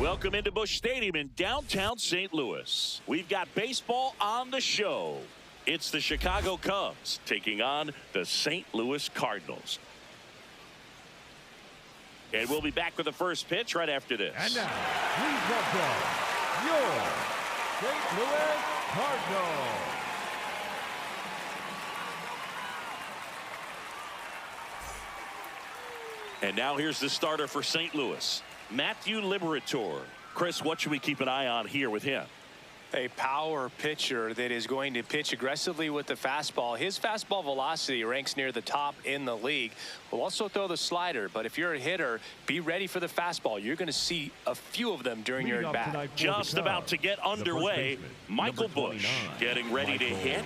Welcome into Busch Stadium in downtown St. Louis. We've got baseball on the show. It's the Chicago Cubs taking on the St. Louis Cardinals. And we'll be back with the first pitch right after this. And now, please welcome your St. Louis Cardinals. And now here's the starter for St. Louis, Matthew Liberatore. Chris, what should we keep an eye on here with him? A power pitcher that is going to pitch aggressively with the fastball. His fastball velocity ranks near the top in the league. Will also throw the slider, but if you're a hitter, be ready for the fastball. You're going to see a few of them during your at-bat. Just about to get underway. Michael Busch getting ready to hit.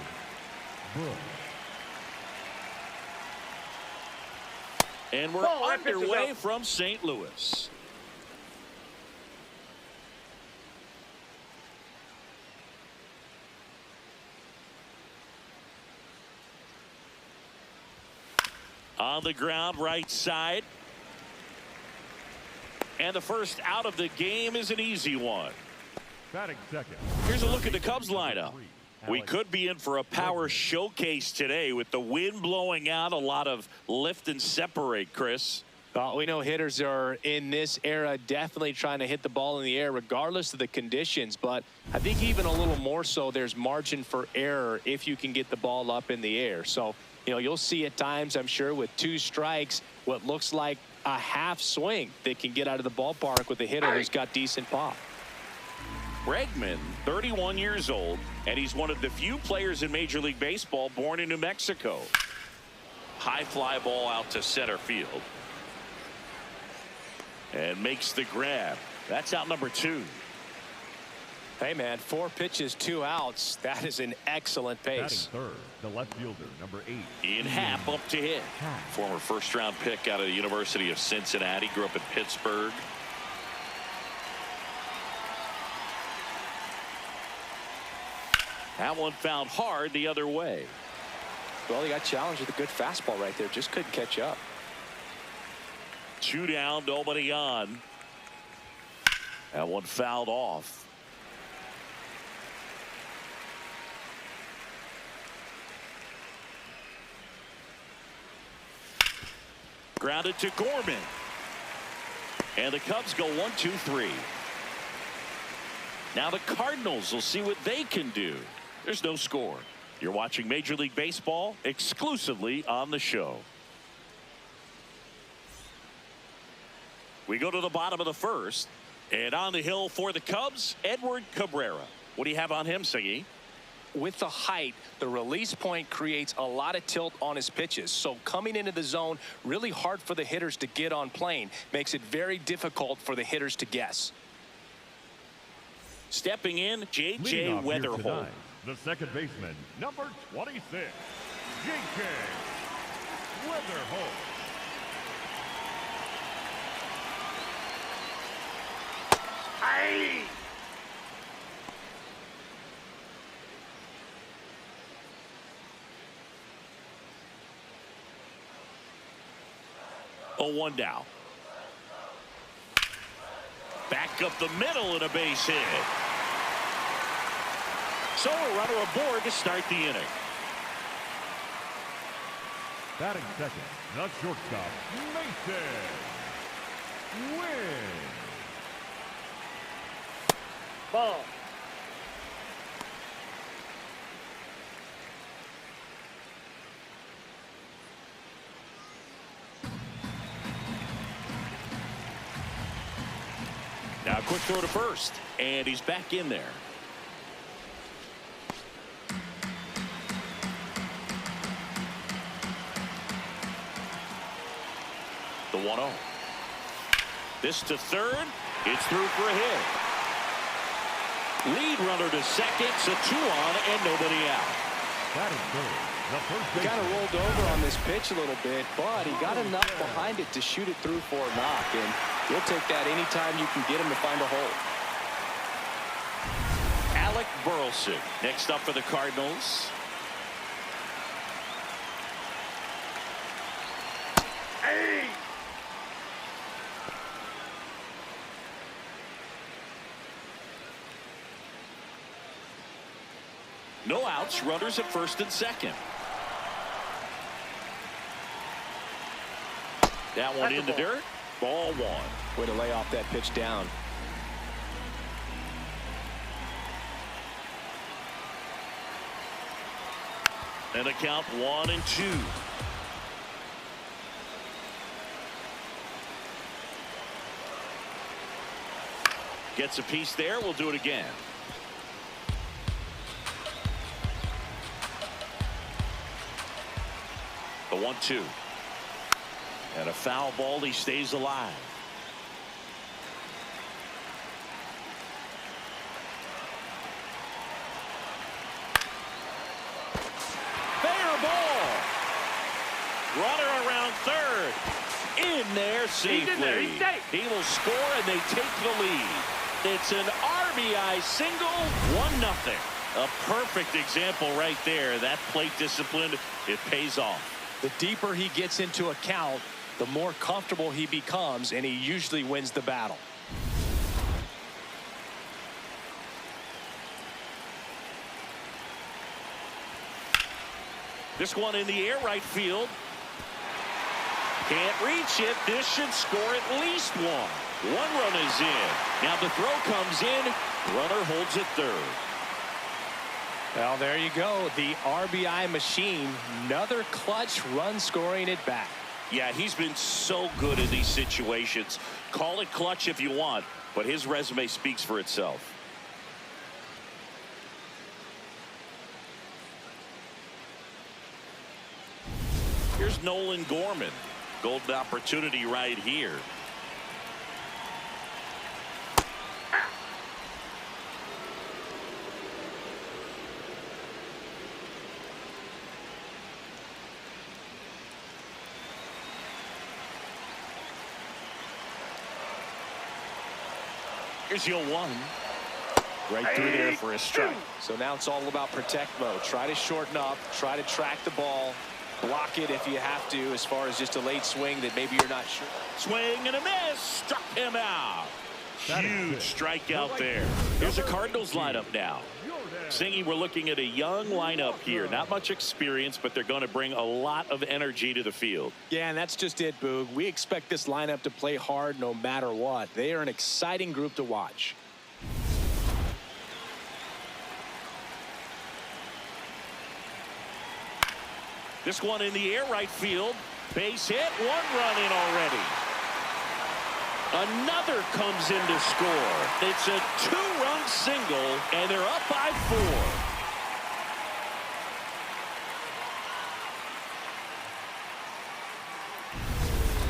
And we're underway from St. Louis. On the ground, right side. And the first out of the game is an easy one. Batting second. Here's a look at the Cubs lineup. We could be in for a power showcase today with the wind blowing out, a lot of lift and separate, Chris. We know hitters are in this era definitely trying to hit the ball in the air regardless of the conditions, but I think even a little more so there's margin for error if you can get the ball up in the air. So, you know, you'll see at times, I'm sure, with 2 strikes, what looks like a half swing that can get out of the ballpark with a hitter who's got decent pop. Bregman, 31 years old, and he's one of the few players in Major League Baseball born in New Mexico. High fly ball out to center field. And makes the grab. That's out number 2. Hey, man, 4 pitches, 2 outs. That is an excellent pace. Batting third, the left fielder, number 8. Ian Happ up to hit. Former first-round pick out of the University of Cincinnati. Grew up in Pittsburgh. That one found hard the other way. Well, he got challenged with a good fastball right there. Just couldn't catch up. 2 down, nobody on. That one fouled off. Grounded to Gorman. And the Cubs go 1-2-3. Now the Cardinals will see what they can do. There's no score. You're watching Major League Baseball exclusively on the show. We go to the bottom of the first. And on the hill for the Cubs, Edward Cabrera. What do you have on him, Singy? With the height, the release point creates a lot of tilt on his pitches. So coming into the zone, really hard for the hitters to get on plane. Makes it very difficult for the hitters to guess. Stepping in, J.J. Weatherholt. The second baseman, number 26, J.J. Weatherholt. Aye. Oh, 1 down. Back up the middle and a base hit. So a runner aboard to start the inning. Batting second, the shortstop, Mason Wynn. Ball. Now a quick throw to first, and he's back in there. The 1-0. This to third. It's through for a hit. Lead runner to second, so 2 on and nobody out. That is good. The first He kind of rolled over on this pitch a little bit, but he got enough behind it to shoot it through for a knock, and you'll take that anytime you can get him to find a hole. Alec Burleson next up for the Cardinals. No outs, runners at first and second. That one in the dirt. Ball one. Way to lay off that pitch down. And a count 1-2. Gets a piece there. We'll do it again. The 1-2. And a foul ball. He stays alive. Fair ball. Runner around third. In there safely. He will score and they take the lead. It's an RBI single, 1-0. A perfect example right there. That plate discipline, it pays off. The deeper he gets into a count, the more comfortable he becomes, and he usually wins the battle. This one in the air, right field. Can't reach it. This should score at least one. One run is in. Now the throw comes in. Runner holds it third. Well, there you go. The RBI machine. Another clutch run scoring at bat. Yeah, he's been so good in these situations. Call it clutch if you want, but his resume speaks for itself. Here's Nolan Gorman. Golden opportunity right here. Here's your 1. Right through there for a strike. So now it's all about protect mode. Try to shorten up, try to track the ball, block it if you have to, as far as just a late swing that maybe you're not sure. Swing and a miss. Struck him out. Huge strikeout there. Here's the Cardinals lineup now. Singy, we're looking at a young lineup here. Not much experience, but they're going to bring a lot of energy to the field. Yeah, and that's just it, Boog. We expect this lineup to play hard no matter what. They are an exciting group to watch. This one in the air, right field. Base hit. One run in already. Another comes in to score. It's a 2-run single, and they're up by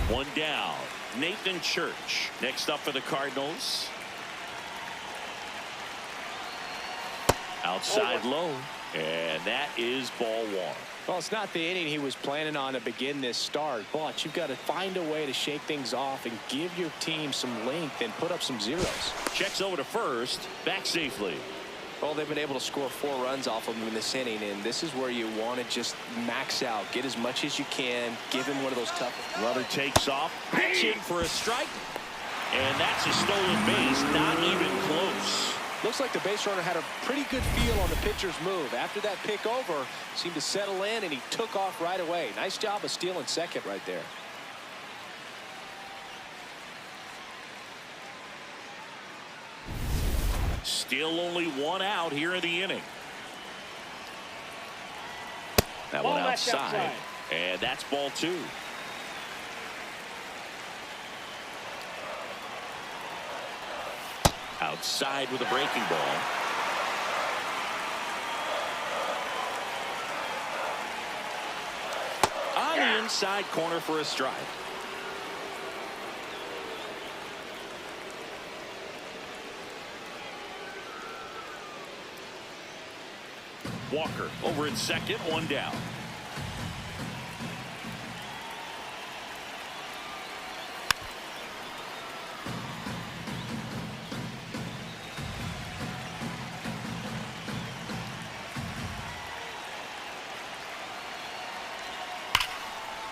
4. One down. Nathan Church next up for the Cardinals. Outside low, and that is ball 1. Well, it's not the inning he was planning on to begin this start, but you've got to find a way to shake things off and give your team some length and put up some zeros. Checks over to first, back safely. Well, they've been able to score 4 runs off of him in this inning, and this is where you want to just max out, get as much as you can, give him one of those tough. Runner takes off, pitch in for a strike, and that's a stolen base, not even close. Looks like the base runner had a pretty good feel on the pitcher's move. After that pick over, seemed to settle in, and he took off right away. Nice job of stealing second right there. Still only 1 out here in the inning. That one outside, and that's ball 2. Outside with a breaking ball. On the inside corner for a strike. Walker over in second, 1 down.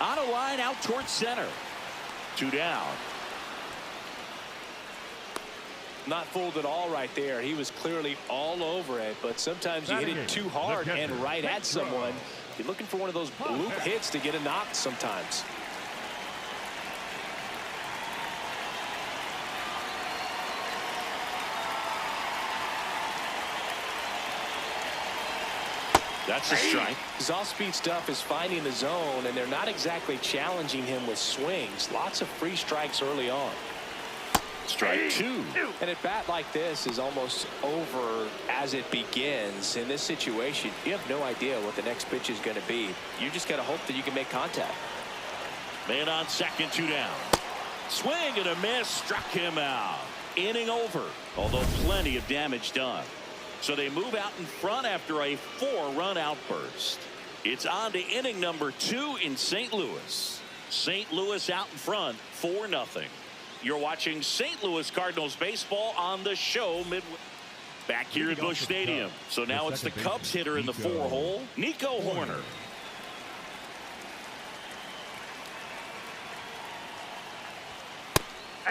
On a line out towards center. 2 down. Not fooled at all right there. He was clearly all over it, but sometimes you hit it too hard and right at someone. You're looking for one of those bloop hits to get a knock sometimes. That's a strike. His off-speed stuff is finding the zone, and they're not exactly challenging him with swings. Lots of free strikes early on. Strike two. And at bat like this is almost over as it begins. In this situation, you have no idea what the next pitch is going to be. You just got to hope that you can make contact. Man on second, 2 down. Swing and a miss, struck him out. Inning over, although plenty of damage done. So they move out in front after a 4-run outburst. It's on to inning number 2 in St. Louis. St. Louis out in front, 4-0. You're watching St. Louis Cardinals baseball on the show midway. Back here at Busch Stadium. So now it's the Cubs hitter in the 4-hole, Nico Horner.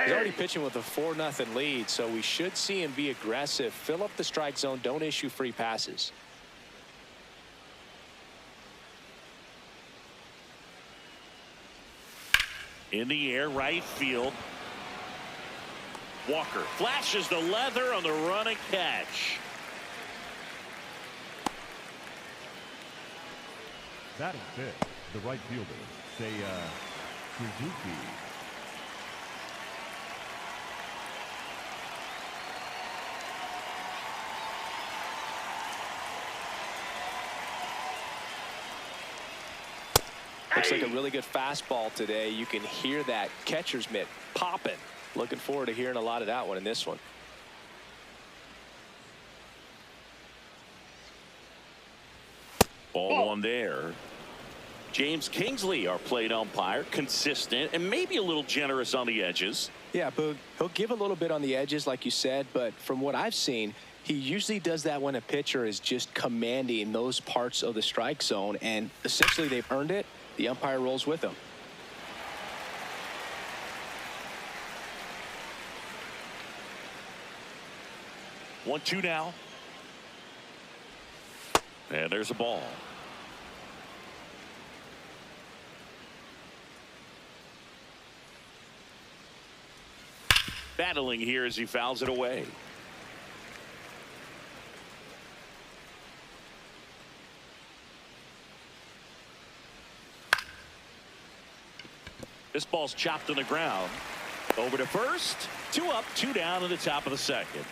He's already pitching with a 4-0 lead, so we should see him be aggressive. Fill up the strike zone. Don't issue free passes. In the air, right field. Walker flashes the leather on the running catch. Batting fifth, the right fielder, Seiya Suzuki. Looks like a really good fastball today. You can hear that catcher's mitt popping. Looking forward to hearing a lot of that one in this one. Ball one there. James Kingsley, our plate umpire, consistent and maybe a little generous on the edges. Yeah, but he'll give a little bit on the edges, like you said, but from what I've seen, he usually does that when a pitcher is just commanding those parts of the strike zone, and essentially they've earned it. The umpire rolls with them. One, two now. And there's a ball. Battling here as he fouls it away. This ball's chopped on the ground. Over to first. 2 up, 2 down in the top of the second.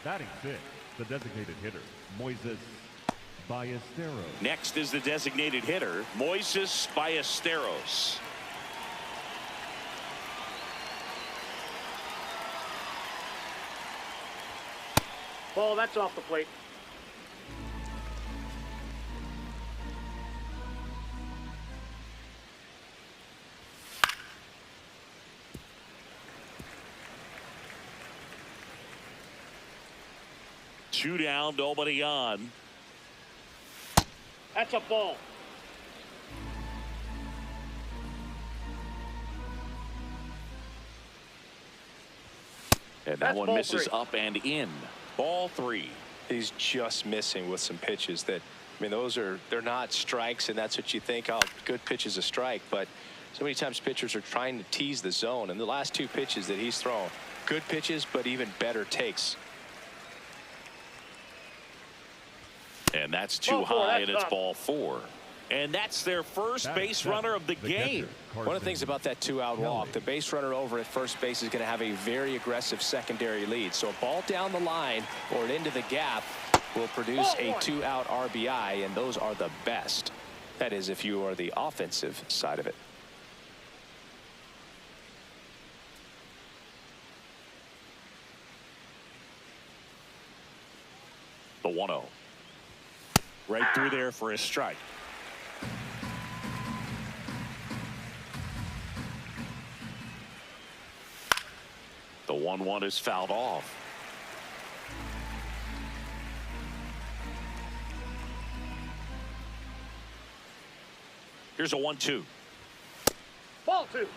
Batting fifth, the designated hitter, Moises Ballesteros. Next is the designated hitter, Moises Ballesteros. Ball, that's off the plate. Two down, nobody on. That's a ball. And that That's one ball misses 3. up and in. Ball 3. He's just missing with some pitches that, I mean, they're not strikes, and that's what you think, oh, good pitch is a strike, but so many times pitchers are trying to tease the zone, and the last 2 pitches that he's thrown, good pitches, but even better takes. And that's too Ball 4, high, that's and it's up. ball 4. And that's their first base runner of the game. One of the things about that 2-out walk, the base runner over at first base is going to have a very aggressive secondary lead. So a ball down the line or into the gap will produce a 2-out RBI, and those are the best. That is, if you are the offensive side of it. The 1-0. Right through there for a strike. The 1-1 is fouled off. Here's a 1-2. Ball 2.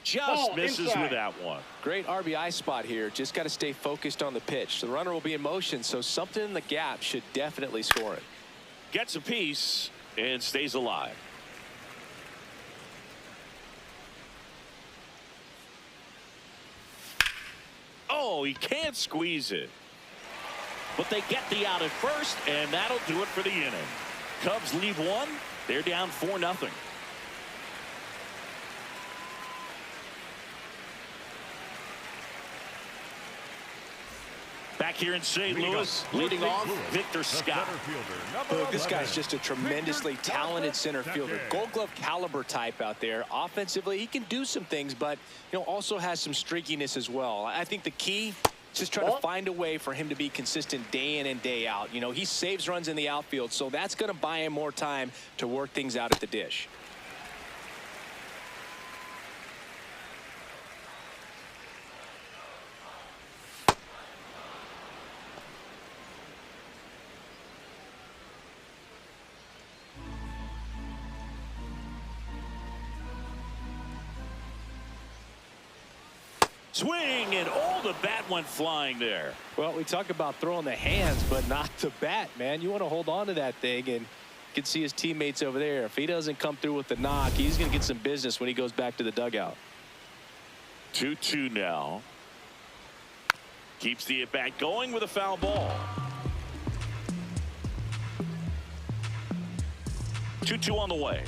Just misses inside with that one. Great RBI spot here. Just got to stay focused on the pitch. The runner will be in motion, so something in the gap should definitely score it. Gets a piece and stays alive. Oh, he can't squeeze it. But they get the out at first, and that'll do it for the inning. Cubs leave one. They're down 4-0. Back here in St. Louis, leading off, Victor Scott. Look, this guy's just a tremendously talented center fielder. Gold Glove caliber type out there. Offensively, he can do some things, but also has some streakiness as well. I think the key is just trying to find a way for him to be consistent day in and day out. He saves runs in the outfield, so that's going to buy him more time to work things out at the dish. Swing, and the bat went flying there. Well, we talk about throwing the hands, but not the bat, man. You want to hold on to that thing, and you can see his teammates over there. If he doesn't come through with the knock, he's going to get some business when he goes back to the dugout. 2-2 now. Keeps the at-bat going with a foul ball. 2-2 on the way.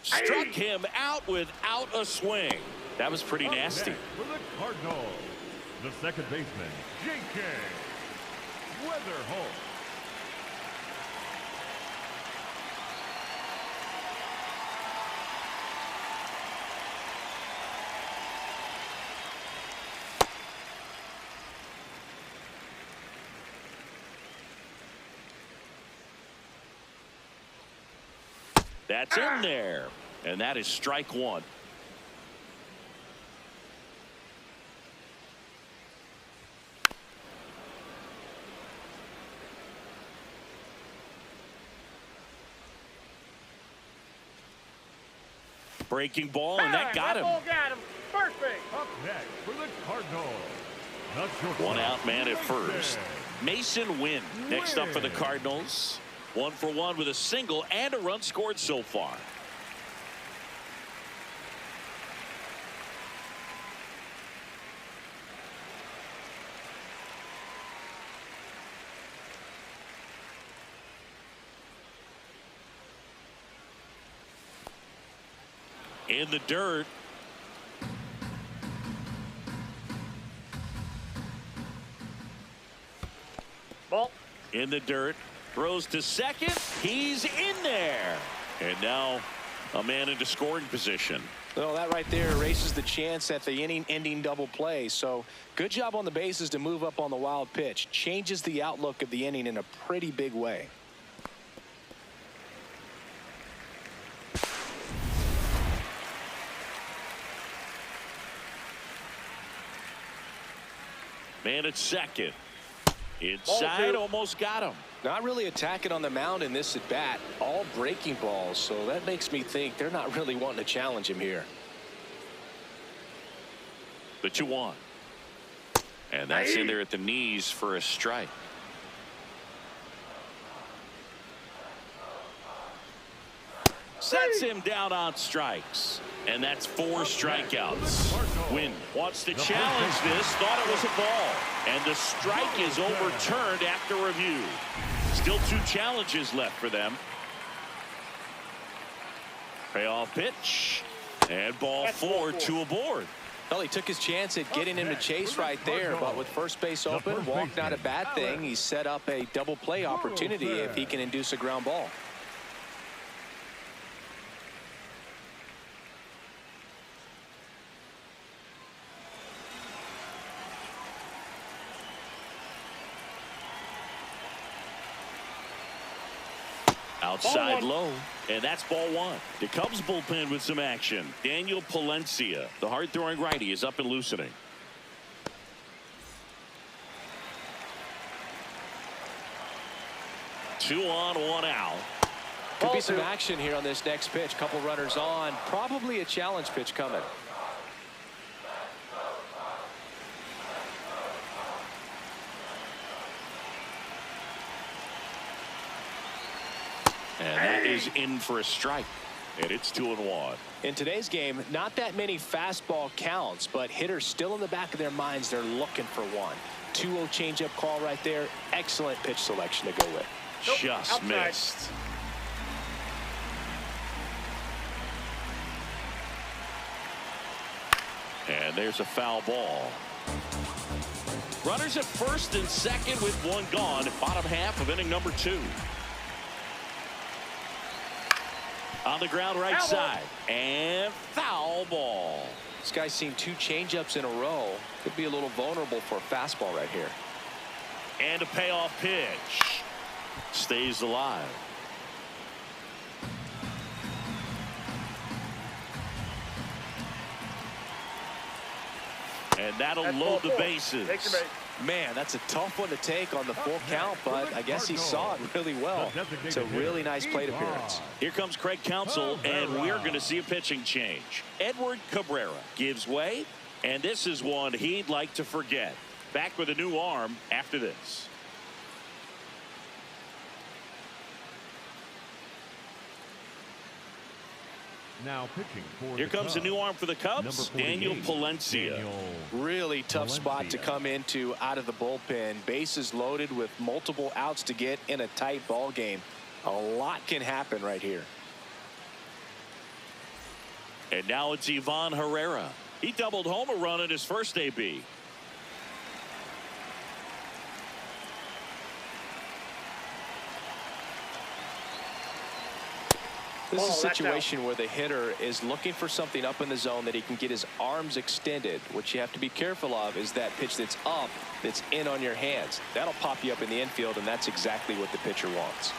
Struck him out without a swing. That was pretty nasty. For the Cardinals, the second baseman, J.K. Weatherholt. That's in there, and that is strike one. Breaking ball, and that got him. Got him. First base. Up next for the Cardinals. One out man at first. Mason Wynn next up for the Cardinals. 1 for 1 with a single and a run scored so far. In the dirt. Ball. In the dirt. Throws to second. He's in there. And now a man into scoring position. Well, that right there erases the chance at the inning-ending double play. So good job on the bases to move up on the wild pitch. Changes the outlook of the inning in a pretty big way. Man at second. Inside, almost got him. Not really attacking on the mound in this at bat. All breaking balls, so that makes me think they're not really wanting to challenge him here. The 2-1. And that's in there at the knees for a strike. Sets him down on strikes. And that's 4 strikeouts. Wynn wants to challenge this. Thought it was a ball. And the strike is overturned after review. Still 2 challenges left for them. Payoff pitch. And ball 4, 2 aboard. Well, he took his chance at getting him to chase right there, but with first base open, walk not a bad thing. He set up a double play opportunity if he can induce a ground ball. Outside low, and that's ball 1. The Cubs bullpen with some action. Daniel Palencia, the hard-throwing righty, is up and loosening. Two on, 1 out. Could be some action here on this next pitch. Couple runners on. Probably a challenge pitch coming. And that is in for a strike. And it's 2-1. In today's game, not that many fastball counts, but hitters still in the back of their minds, they're looking for one. 2-0 changeup call right there. Excellent pitch selection to go with. Nope, just outside. missed. And there's a foul ball. Runners at first and second with one gone. Bottom half of inning number 2. On the ground right Foul ball. side. And foul ball. This guy's seen 2 changeups in a row. Could be a little vulnerable for a fastball right here. And a payoff pitch. Stays alive. And that'll That's load ball the 4. bases. Take your base. Man, that's a tough one to take on the full count, but I guess he saw it really well. It's a really nice plate appearance. Here comes Craig Counsell, and we're going to see a pitching change. Edward Cabrera gives way, and this is one he'd like to forget. Back with a new arm after this. Now pitching for Here the comes a Cubs, new arm for the Cubs, number 48, Daniel Palencia. Daniel Really tough spot to Palencia. come into out of the bullpen. Bases loaded with multiple outs to get in a tight ball game. A lot can happen right here. And now it's Ivan Herrera. He doubled home a run in his first AB. This is a Oh, that's situation where the hitter is looking for something up in the zone that he can get his arms extended. What you have to be careful of is that pitch that's up, that's in on your hands. That'll pop you up in the infield, and that's exactly what the pitcher wants.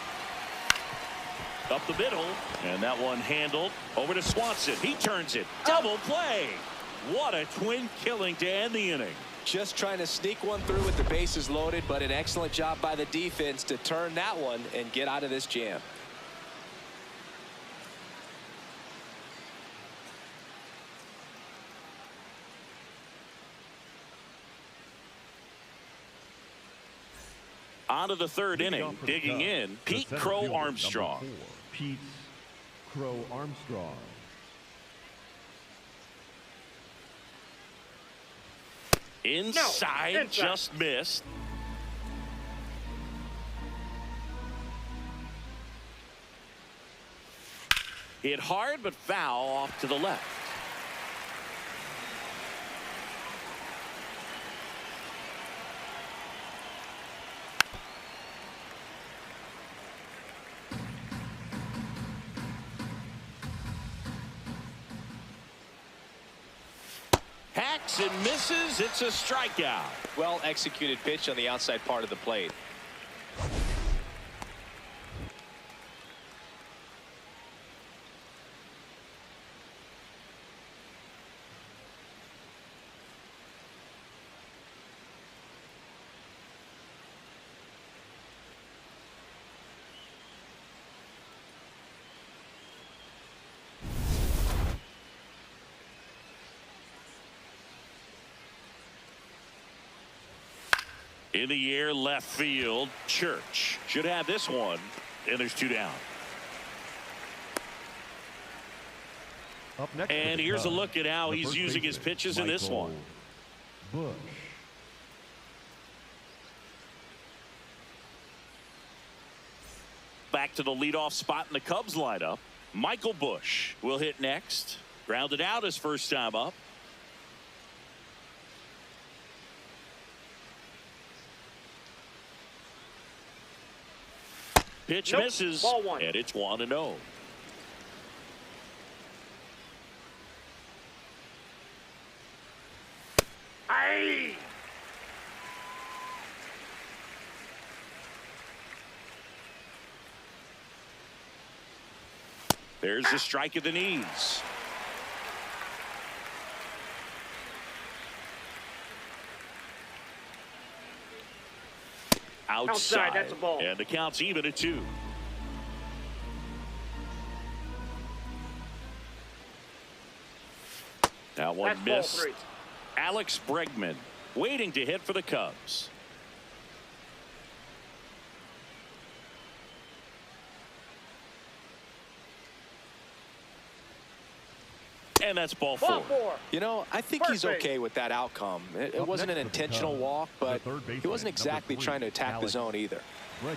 Up the middle, and that one handled over to Swanson. He turns it. Double play. What a twin killing to end the inning. Just trying to sneak one through with the bases loaded, but an excellent job by the defense to turn that one and get out of this jam. On to the third inning, digging in, Pete Crow Armstrong. Number 4, Pete Crow Armstrong. Inside, inside. just missed. Hit hard, but foul off to the left. Hacks and misses. It's a strikeout. Well executed pitch on the outside part of the plate. In the air, left field. Church should have this one, and there's 2 down. Up next for And the here's a Cubs, look at how the he's first using his baseman, pitches in this Michael one. Bush. Back to the leadoff spot in the Cubs lineup. Michael Bush will hit next. Grounded out his first time up. Pitch Nope. misses, Ball 1. and it's 1-0. Aye. There's the strike of the knees. Outside, That's a ball. and the count's even at 2. That one That's ball missed. 3. Alex Bregman waiting to hit for the Cubs. And that's ball 4. Ball 4. You know, I think he's okay with that outcome. It wasn't an intentional walk, but he wasn't exactly trying to attack the zone either. Bregman.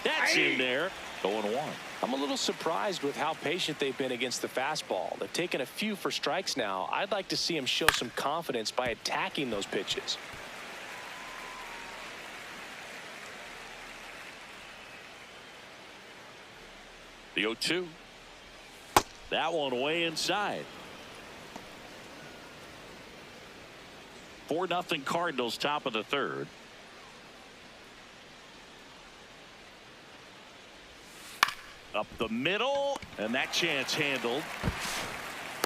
That's in there. 0-1. I'm a little surprised with how patient they've been against the fastball. They've taken a few for strikes now. I'd like to see him show some confidence by attacking those pitches. The 0-2. That one way inside. 4-0 Cardinals, top of the third. Up the middle, and that chance handled.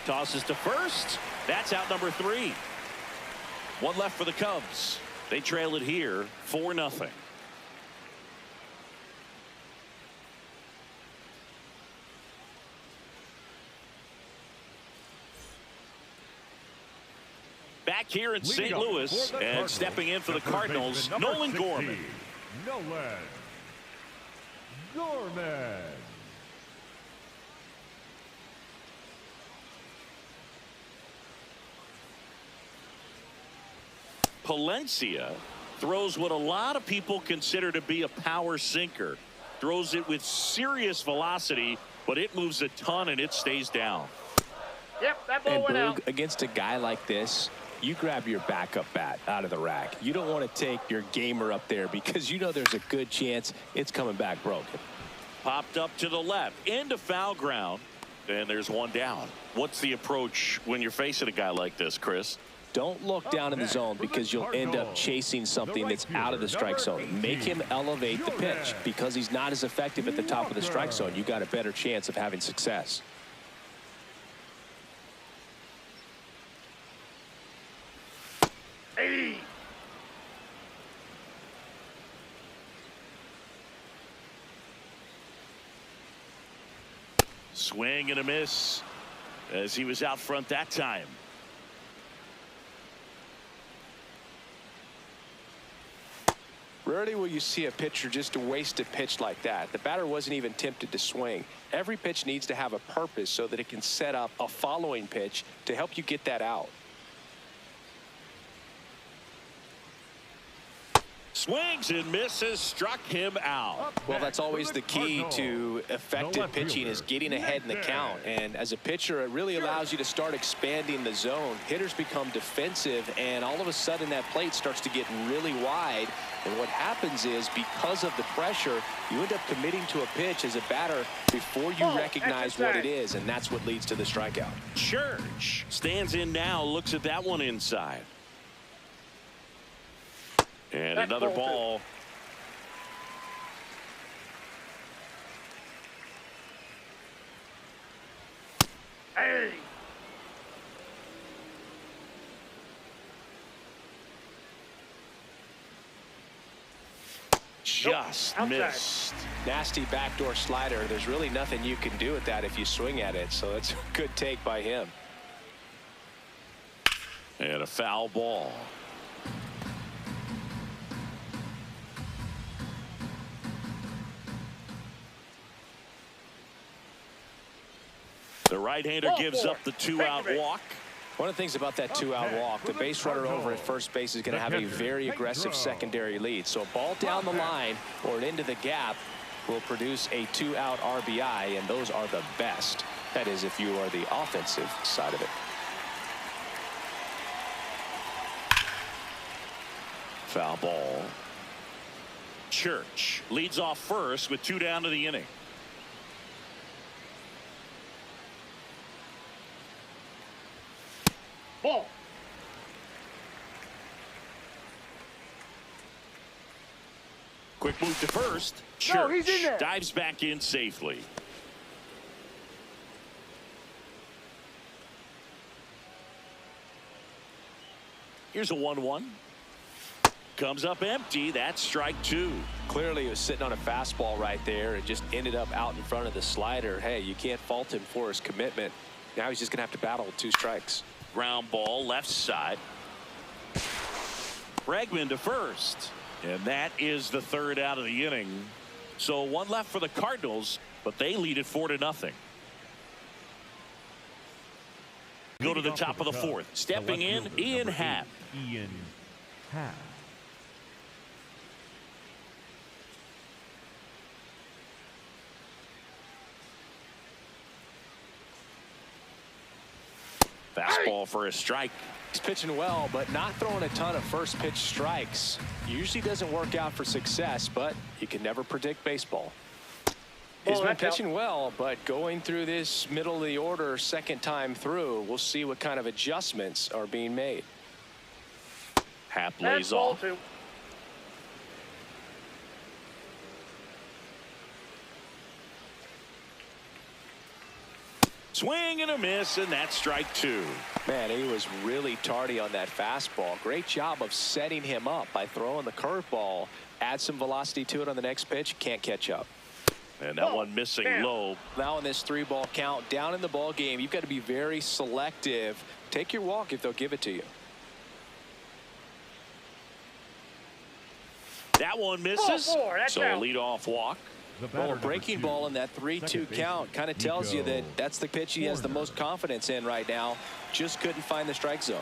Tosses to first. That's out number 3. One left for the Cubs. They trail it here 4-0. Back here in St. Louis, and stepping in for the Cardinals, Nolan Gorman. Nolan Gorman. Palencia throws what a lot of people consider to be a power sinker. Throws it with serious velocity, but it moves a ton and it stays down. Yep, that ball went out. Against a guy like this, you grab your backup bat out of the rack. You don't want to take your gamer up there because you know there's a good chance it's coming back broken. Popped up to the left into foul ground, and there's one down. What's the approach when you're facing a guy like this, Chris? Don't look down in the zone because you'll end up chasing something that's out of the strike zone. Make him elevate the pitch because he's not as effective at the top of the strike zone. You got a better chance of having success. Hey. Swing and a miss as he was out front that time. Rarely will you see a pitcher just waste a pitch like that. The batter wasn't even tempted to swing. Every pitch needs to have a purpose so that it can set up a following pitch to help you get that out. Swings and misses, struck him out. Well, that's always the key to effective pitching is getting ahead in the count. And as a pitcher, it really allows you to start expanding the zone. Hitters become defensive, and all of a sudden that plate starts to get really wide. And what happens is because of the pressure, you end up committing to a pitch as a batter before you recognize what it is, and that's what leads to the strikeout. Church stands in now, looks at that one inside. And That's another ball ball. Hey. Just Nope, missed. Nasty backdoor slider. There's really nothing you can do with that if you swing at it, so it's a good take by him. And a foul ball. The right-hander gives up the 2-out walk. One of the things about that 2-out walk, the base runner over at first base is going to have a very aggressive secondary lead. So a ball down the line or into the gap will produce a 2-out RBI, and those are the best. That is, if you are the offensive side of it. Foul ball. Church leads off first with 2 down to the inning. Ball. Quick move to first. Church No, he's in there. dives back in safely. Here's a 1-1. Comes up empty. That's strike 2. Clearly he was sitting on a fastball right there. It just ended up out in front of the slider. Hey, you can't fault him for his commitment. Now he's just going to have to battle with 2 strikes. Ground ball left side. Bregman to first. And that is the 3rd out of the inning. So 1 left for the Cardinals, but they lead it 4-0. Go to the top of the 4th. Stepping in, Ian Happ. Ian Happ. Fastball for a strike. He's pitching well, but not throwing a ton of first pitch strikes. Usually doesn't work out for success, but you can never predict baseball. He's been pitching well, but going through this middle of the order 2nd time through, we'll see what kind of adjustments are being made. Happ lays off. Swing and a miss, and that's strike 2. Man, he was really tardy on that fastball. Great job of setting him up by throwing the curveball. Add some velocity to it on the next pitch. Can't catch up. And that one missing low. Now in this 3-ball count, down in the ball game, you've got to be very selective. Take your walk if they'll give it to you. That one misses. So a leadoff walk. Well, a breaking ball in that 3-2 count kind of tells you that that's the pitch he has the most confidence in right now. Just couldn't find the strike zone.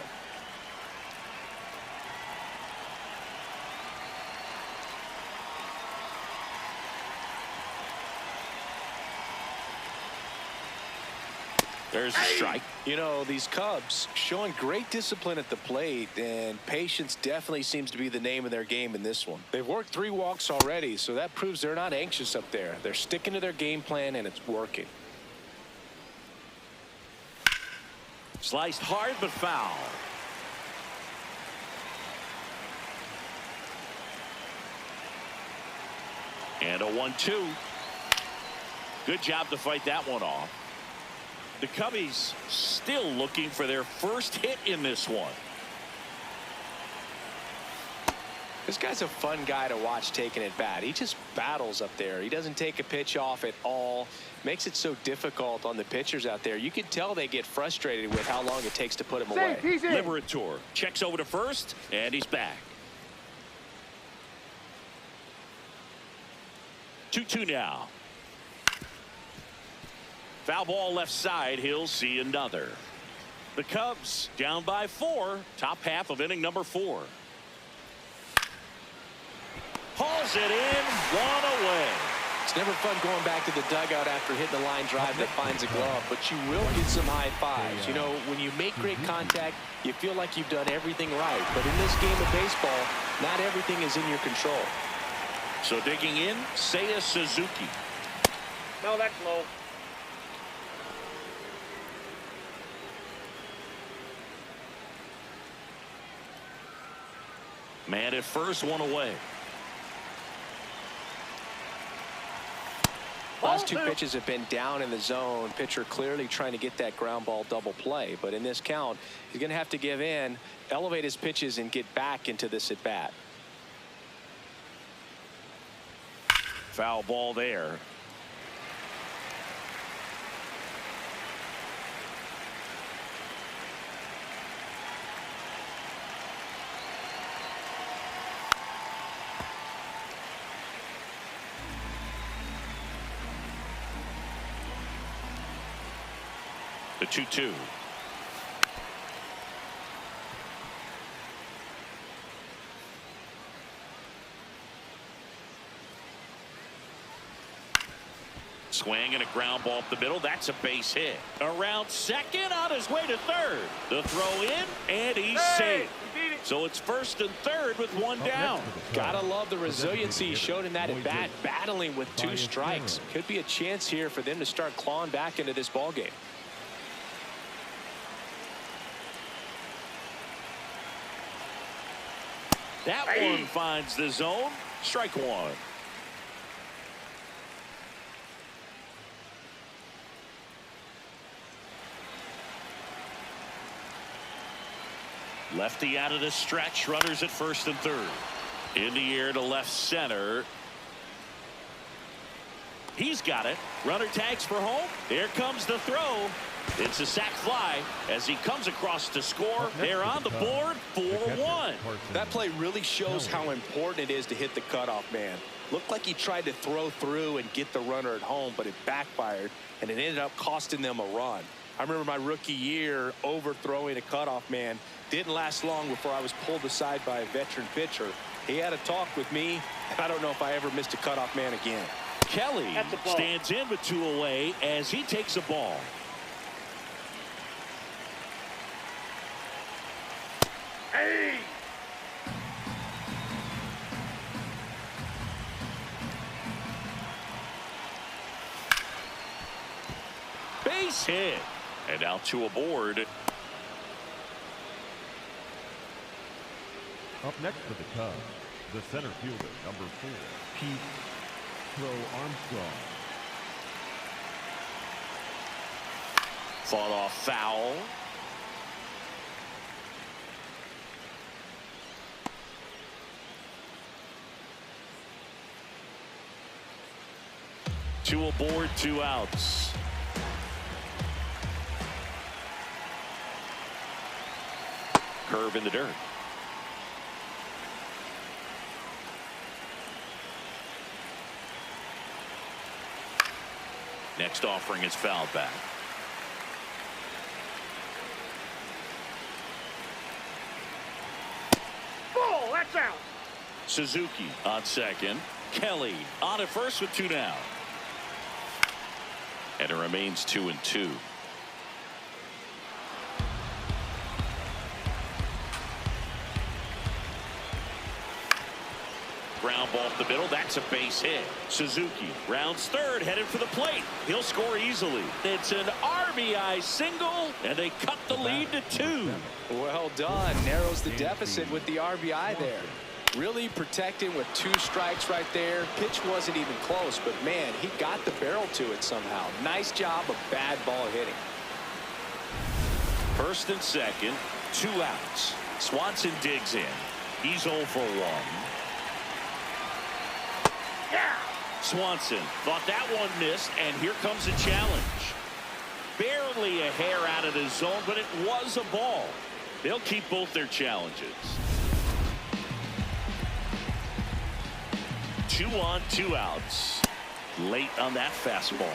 There's a strike. You know, these Cubs showing great discipline at the plate, and patience definitely seems to be the name of their game in this one. They've worked 3 walks already, so that proves they're not anxious up there. They're sticking to their game plan, and it's working. Sliced hard but foul. And a 1-2. Good job to fight that one off. The Cubbies still looking for their first hit in this one. This guy's a fun guy to watch taking at bat. He just battles up there. He doesn't take a pitch off at all. Makes it so difficult on the pitchers out there. You can tell they get frustrated with how long it takes to put him away. Liberator checks over to first, and he's back. 2-2 now. Foul ball left side. He'll see another. The Cubs down by 4. Top half of inning number 4. Hauls it in. 1 away. It's never fun going back to the dugout after hitting the line drive that finds a glove, but you will get some high fives. You know, when you make great contact, you feel like you've done everything right. But in this game of baseball, not everything is in your control. So digging in, Seiya Suzuki. No, that's low. Man at first, 1 away. Last 2 pitches have been down in the zone. Pitcher clearly trying to get that ground ball double play. But in this count, he's going to have to give in, elevate his pitches, and get back into this at bat. Foul ball there. The 2-2. Swing and a ground ball up the middle. That's a base hit. Around second, on his way to third. The throw in, and he's safe. So it's first and third with 1 down. Gotta love the resiliency he showed in that at bat, battling with 2 strikes. Could be a chance here for them to start clawing back into this ball game. That one finds the zone. Strike 1. Lefty out of the stretch. Runners at first and third. In the air to left center. He's got it. Runner tags for home. There comes the throw. It's a sac fly as he comes across to score. They're on the board 4-1. That play really shows how important it is to hit the cutoff man. Looked like he tried to throw through and get the runner at home, but it backfired, and it ended up costing them a run. I remember my rookie year overthrowing a cutoff man. Didn't last long before I was pulled aside by a veteran pitcher. He had a talk with me, and I don't know if I ever missed a cutoff man again. Kelly stands in with 2 away as he takes a ball. Hey! Base hit. And now 2 aboard. Up next for the Cubs, the center fielder, number 4, Pete Armstrong. Fought off foul. Two aboard, 2 outs. Curve in the dirt. Next offering is fouled back. Ball, that's out. Suzuki on second. Kelly on at first with 2 down. And it remains 2-2. Ground ball up the middle. That's a base hit. Suzuki rounds third, headed for the plate. He'll score easily. It's an RBI single, and they cut the lead to 2. Well done. Narrows the deficit with the RBI there. Really protecting with 2 strikes right there. Pitch wasn't even close, but man, he got the barrel to it somehow. Nice job of bad ball hitting. First and second, 2 outs. Swanson digs in. He's 0 for 1. Swanson thought that one missed, and here comes a challenge. Barely a hair out of the zone, but it was a ball. They'll keep both their challenges. 2 on, 2 outs. Late on that fastball.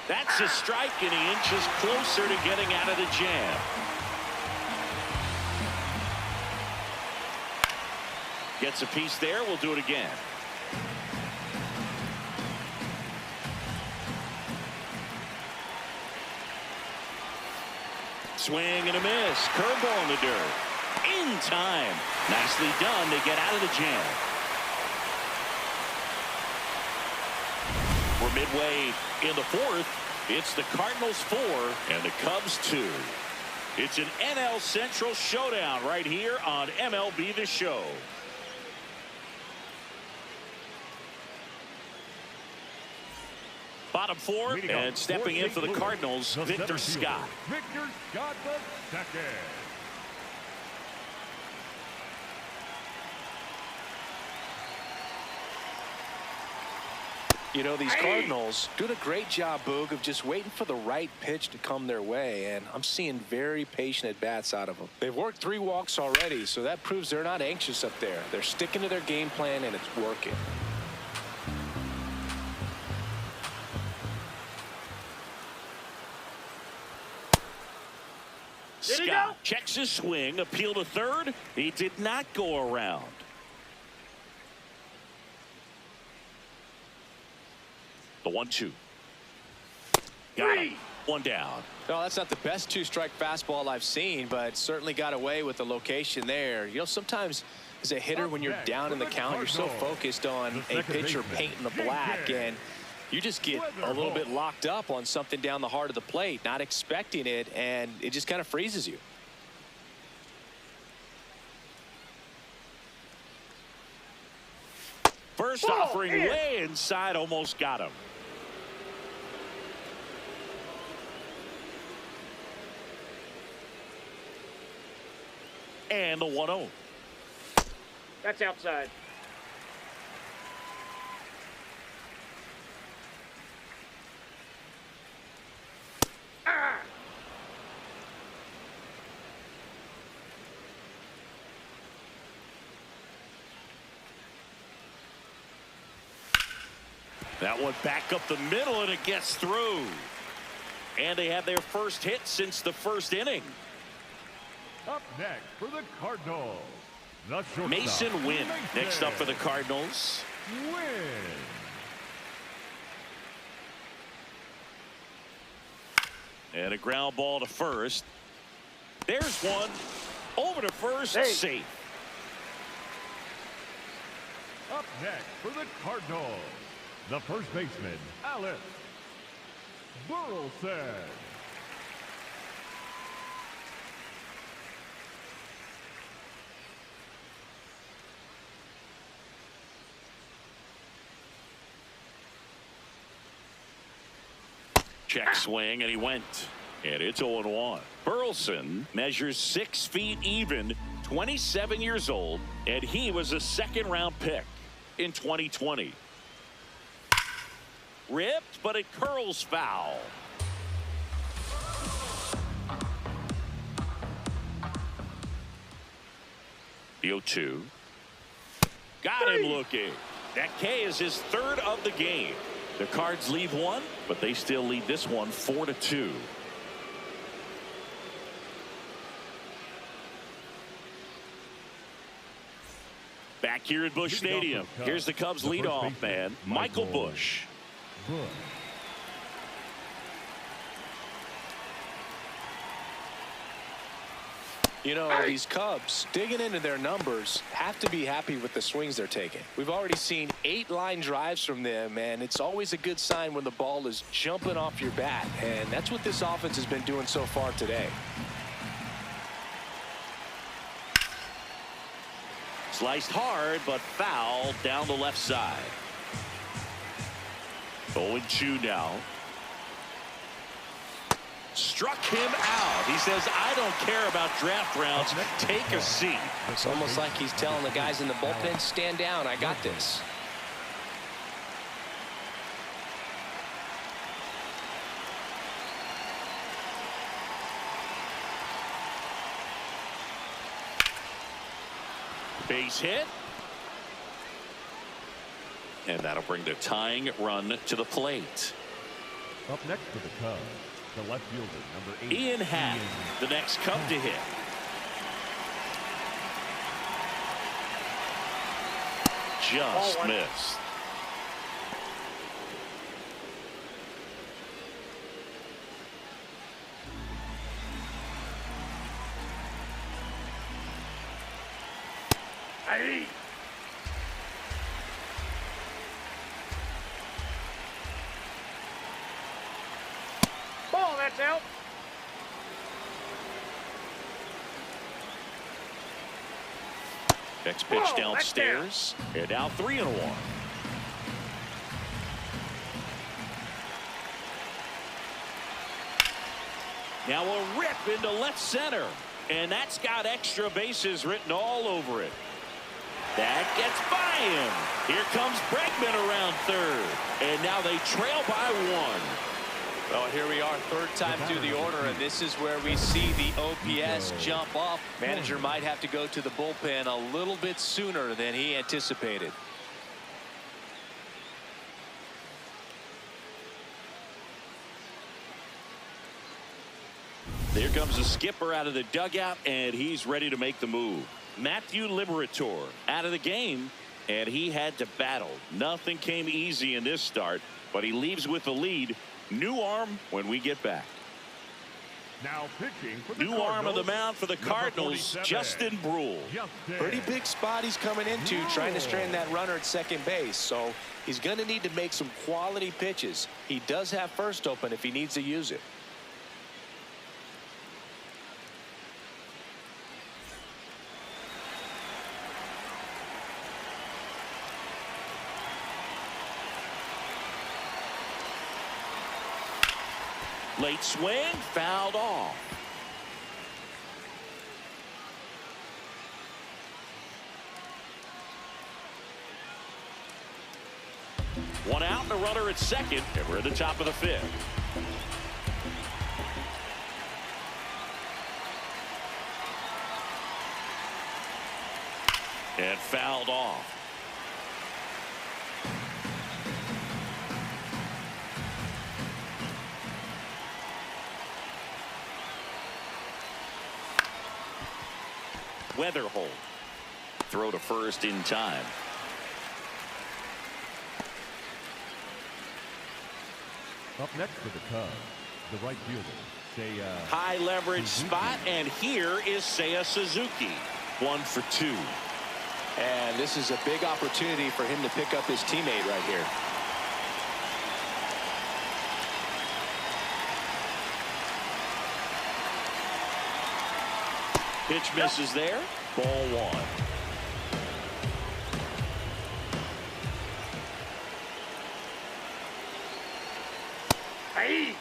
That's a strike, and he inches closer to getting out of the jam. Gets a piece there. We'll do it again. Swing and a miss. Curveball in the dirt. In time. Nicely done to get out of the jam. We're midway in the 4th. It's the Cardinals 4 and the Cubs 2. It's an NL Central showdown right here on MLB The Show. Bottom 4, and stepping in for the Cardinals, Victor Scott. Victor Scott the second. You know, these Cardinals doing a great job, Boog, of just waiting for the right pitch to come their way, and I'm seeing very patient at-bats out of them. They've worked 3 walks already, so that proves they're not anxious up there. They're sticking to their game plan, and it's working. Scott checks his swing, appeal to third. He did not go around. The 1-2. Got him. 1 down. No, that's not the best 2-strike fastball I've seen, but certainly got away with the location there. You know, sometimes as a hitter, when you're down in the count, you're so focused on a pitcher painting the black, and you just get a little bit locked up on something down the heart of the plate, not expecting it, and it just kind of freezes you. First offering way inside, almost got him. And the 1-0. That's outside. Ah! That one back up the middle, and it gets through. And they have their first hit since the first inning. Up next for the Cardinals, the shortstop, Mason Wynn next up for the Cardinals. Wynn. And a ground ball to first. There's one. Over to first. Hey. Safe. Up next for the Cardinals, the first baseman, Alex Burleson. Check swing, and he went. And it's 0-1. Burleson measures 6 feet even, 27 years old, and he was a second-round pick in 2020. Ripped, but it curls foul. The 0-2. Got him looking. That K is his third of the game. The Cards leave one, but they still lead this one 4-2. Back here at Busch Stadium, here's the Cubs leadoff man, Michael Busch. You know, these Cubs, digging into their numbers, have to be happy with the swings they're taking. We've already seen 8 line drives from them, and it's always a good sign when the ball is jumping off your bat, and that's what this offense has been doing so far today. Sliced hard, but foul down the left side. 0-2 now. Struck him out. He says, I don't care about draft rounds. Take a seat. It's almost like he's telling the guys in the bullpen, stand down. I got this. Base hit. And that'll bring the tying run to the plate. Up next for the Cubs, the left fielder, number 8. Ian Happ, the next Cub to hit. Just missed. Hey. Ball, that's out. Next pitch downstairs. And now 3-1. Now a rip into left center. And that's got extra bases written all over it. That gets by him. Here comes Bregman around third. And now they trail by 1. Well, here we are, third time through the order, and this is where we see the OPS jump up. Manager might have to go to the bullpen a little bit sooner than he anticipated. Here comes the skipper out of the dugout, and he's ready to make the move. Matthew Liberator out of the game, and he had to battle. Nothing came easy in this start, but he leaves with the lead. New arm when we get back. Now pitching for the New Cardinals, arm of the mound for the Cardinals, Justin Brule. Pretty big spot he's coming into, trying to strand that runner at second base. So he's going to need to make some quality pitches. He does have first open if he needs to use it. Late swing, fouled off. One out and a runner at second, and we're at the top of the fifth. And fouled off. Weatherholt. Throw to first in time. Up next for the Cubs, the right fielder, Seiya. High leverage spot, and here is Seiya Suzuki. 1 for 2. And this is a big opportunity for him to pick up his teammate right here. Pitch misses there. Ball 1. Hey!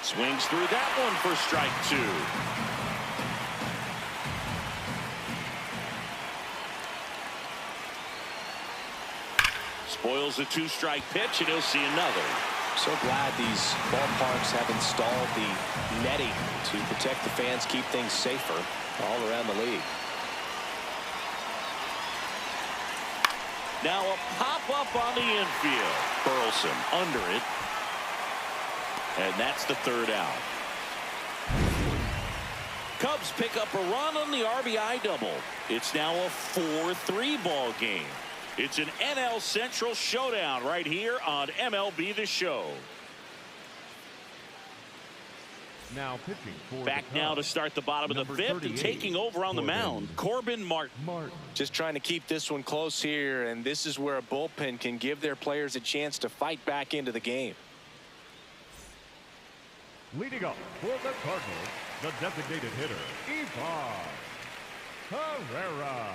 Swings through that one for strike 2. Spoils the 2-strike pitch, and he'll see another. So glad these ballparks have installed the netting to protect the fans, keep things safer all around the league. Now a pop-up on the infield. Burleson under it. And that's the 3rd out. Cubs pick up a run on the RBI double. It's now a 4-3 ball game. It's an NL Central showdown right here on MLB The Show. Now pitching for Back the now to Cubs, start the bottom of the 5th and taking over on the mound, Corbin Martin. Just trying to keep this one close here, and this is where a bullpen can give their players a chance to fight back into the game. Leading up for the Cardinals, the designated hitter, Ivan Herrera.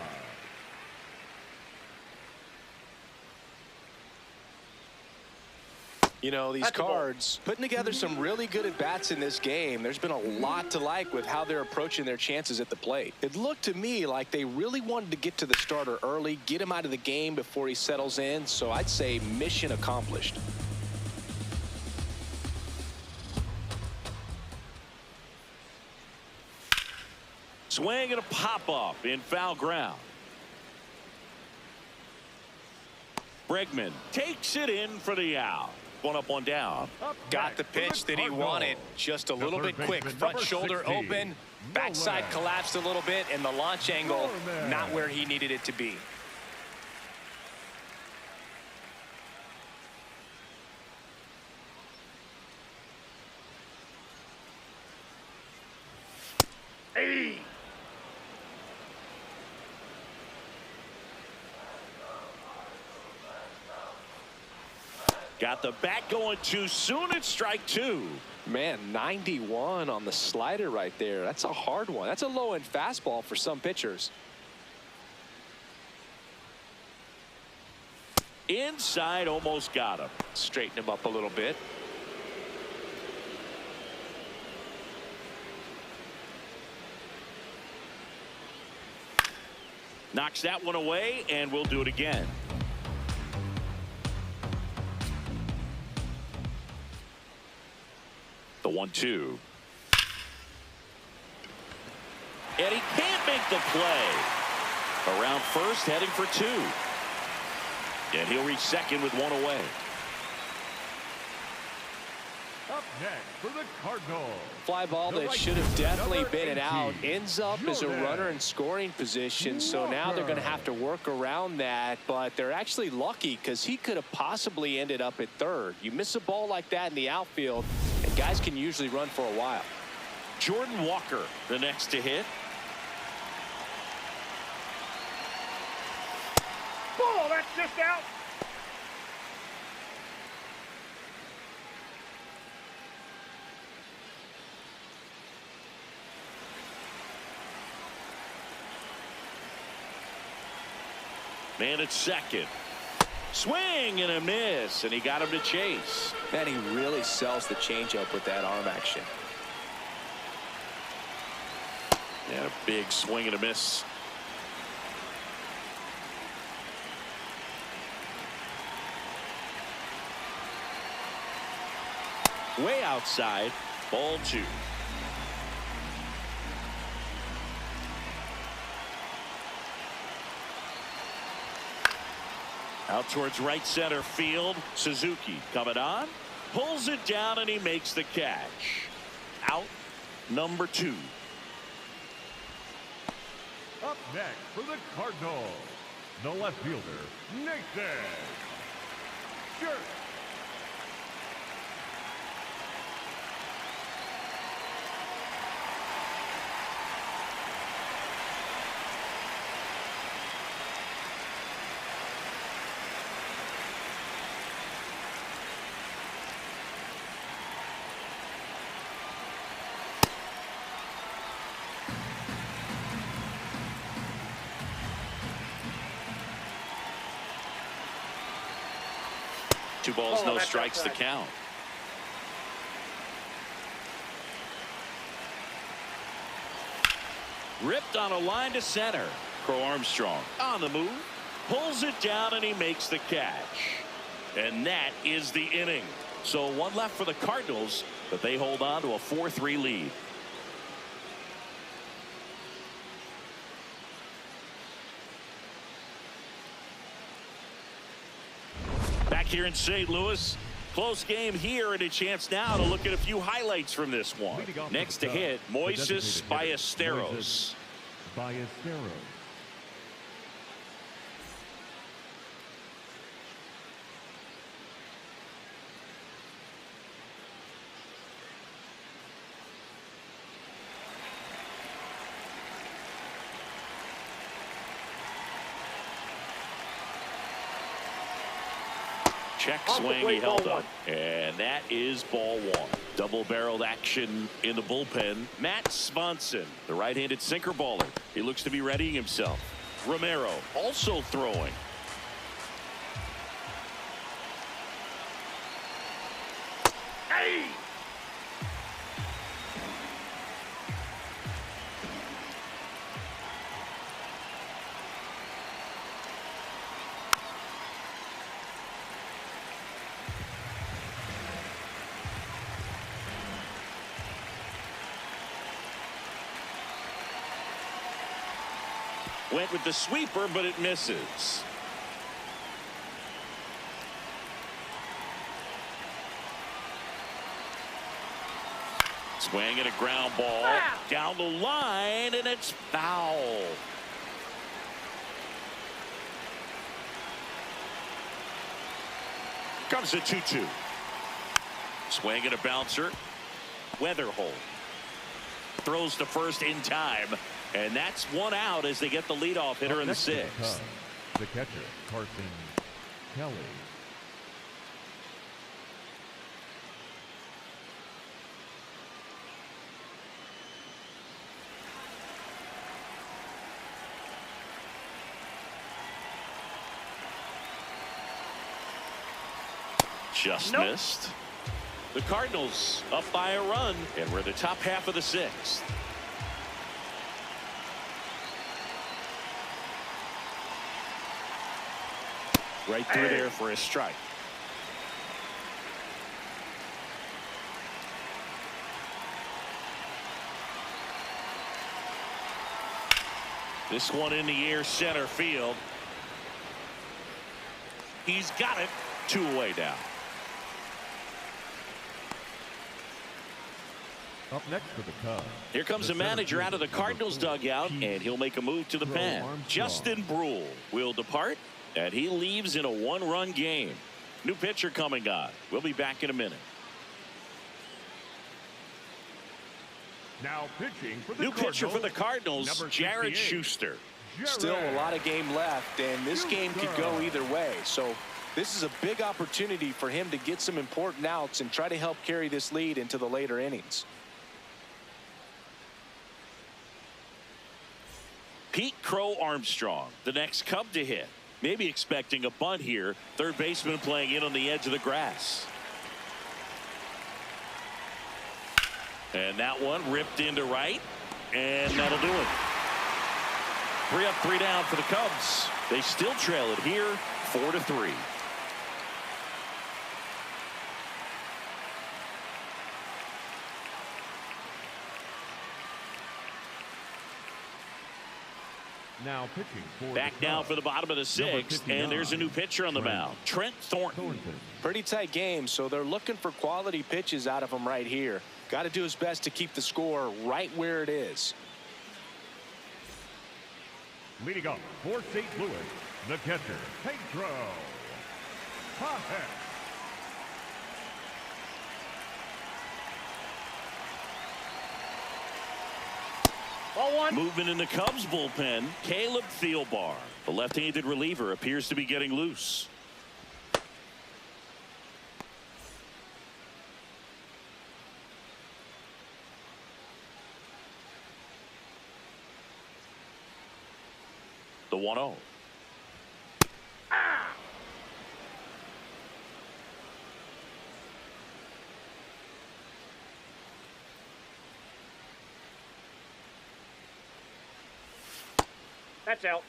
You know, these Cards putting together some really good at-bats in this game. There's been a lot to like with how they're approaching their chances at the plate. It looked to me like they really wanted to get to the starter early, get him out of the game before he settles in. So I'd say mission accomplished. Swing and a pop-up in foul ground. Bregman takes it in for the out. 1 up, 1 down. Got the pitch that he wanted. Just a little bit quick. Front shoulder open. Backside collapsed a little bit, and the launch angle not where he needed it to be. Hey! Got the bat going too soon. It's strike 2. Man, 91 on the slider right there. That's a hard one. That's a low-end fastball for some pitchers. Inside, almost got him. Straighten him up a little bit. Knocks that one away, and we'll do it again. The 1-2. And he can't make the play. Around first, heading for 2. And he'll reach second with 1 away. Up next for the Cardinals. Fly ball that should have definitely been an out. Ends up as a runner in scoring position. So now they're going to have to work around that. But they're actually lucky because he could have possibly ended up at third. You miss a ball like that in the outfield, and guys can usually run for a while. Jordan Walker, the next to hit. Ball, that's just out. Man at second. Swing and a miss, and he got him to chase. Man, he really sells the changeup with that arm action. And a big swing and a miss. Way outside, ball 2. Out towards right center field. Suzuki coming on, pulls it down, and he makes the catch. Out number 2. Up next for the Cardinals, the left fielder, Nathan Shirt. Two balls, no strikes, the count. Ripped on a line to center. Crow Armstrong on the move, pulls it down, and he makes the catch. And that is the inning. So one left for the Cardinals, but they hold on to a 4-3 lead. Back here in St. Louis, close game here, and a chance now to look at a few highlights from this one. Next to hit, Moises Ballesteros. Check swing, he held up, and that is ball 1. Double-barreled action in the bullpen. Matt Swanson, the right-handed sinker baller. He looks to be readying himself. Romero also throwing. Hey! Went with the sweeper, but it misses. Swing and a ground ball down the line, and it's foul. Comes a 2-2. Swing and a bouncer. Weatherhold throws to first in time. And that's one out as they get the leadoff hitter in the 6th. The catcher, Carson Kelly. Just missed. The Cardinals up by a run, and we're in the top half of the 6th. Right through there for a strike. This one in the air, center field. He's got it. 2 away now. Up next for the Cubs. Here comes the manager out of the Cardinals dugout, and he'll make a move to the pen. Justin Brule will depart, and he leaves in a 1-run game. New pitcher coming on. We'll be back in a minute. Now pitching for the New pitcher for the Cardinals, Jared Schuster. Still a lot of game left, and this game could go either way. So this is a big opportunity for him to get some important outs and try to help carry this lead into the later innings. Pete Crow Armstrong, the next Cub to hit. Maybe expecting a bunt here. Third baseman playing in on the edge of the grass. And that one ripped into right. And that'll do it. 3 up, 3 down for the Cubs. They still trail it here, 4-3. Now pitching for back now for the bottom of the 6th, and there's a new pitcher on the mound, Trent Thornton. Pretty tight game, so they're looking for quality pitches out of him right here. Got to do his best to keep the score right where it is. Leading off for St. Louis, the catcher, Pedro. Movement in the Cubs bullpen, Caleb Thielbar. The left-handed reliever appears to be getting loose. The 1-0. That's out.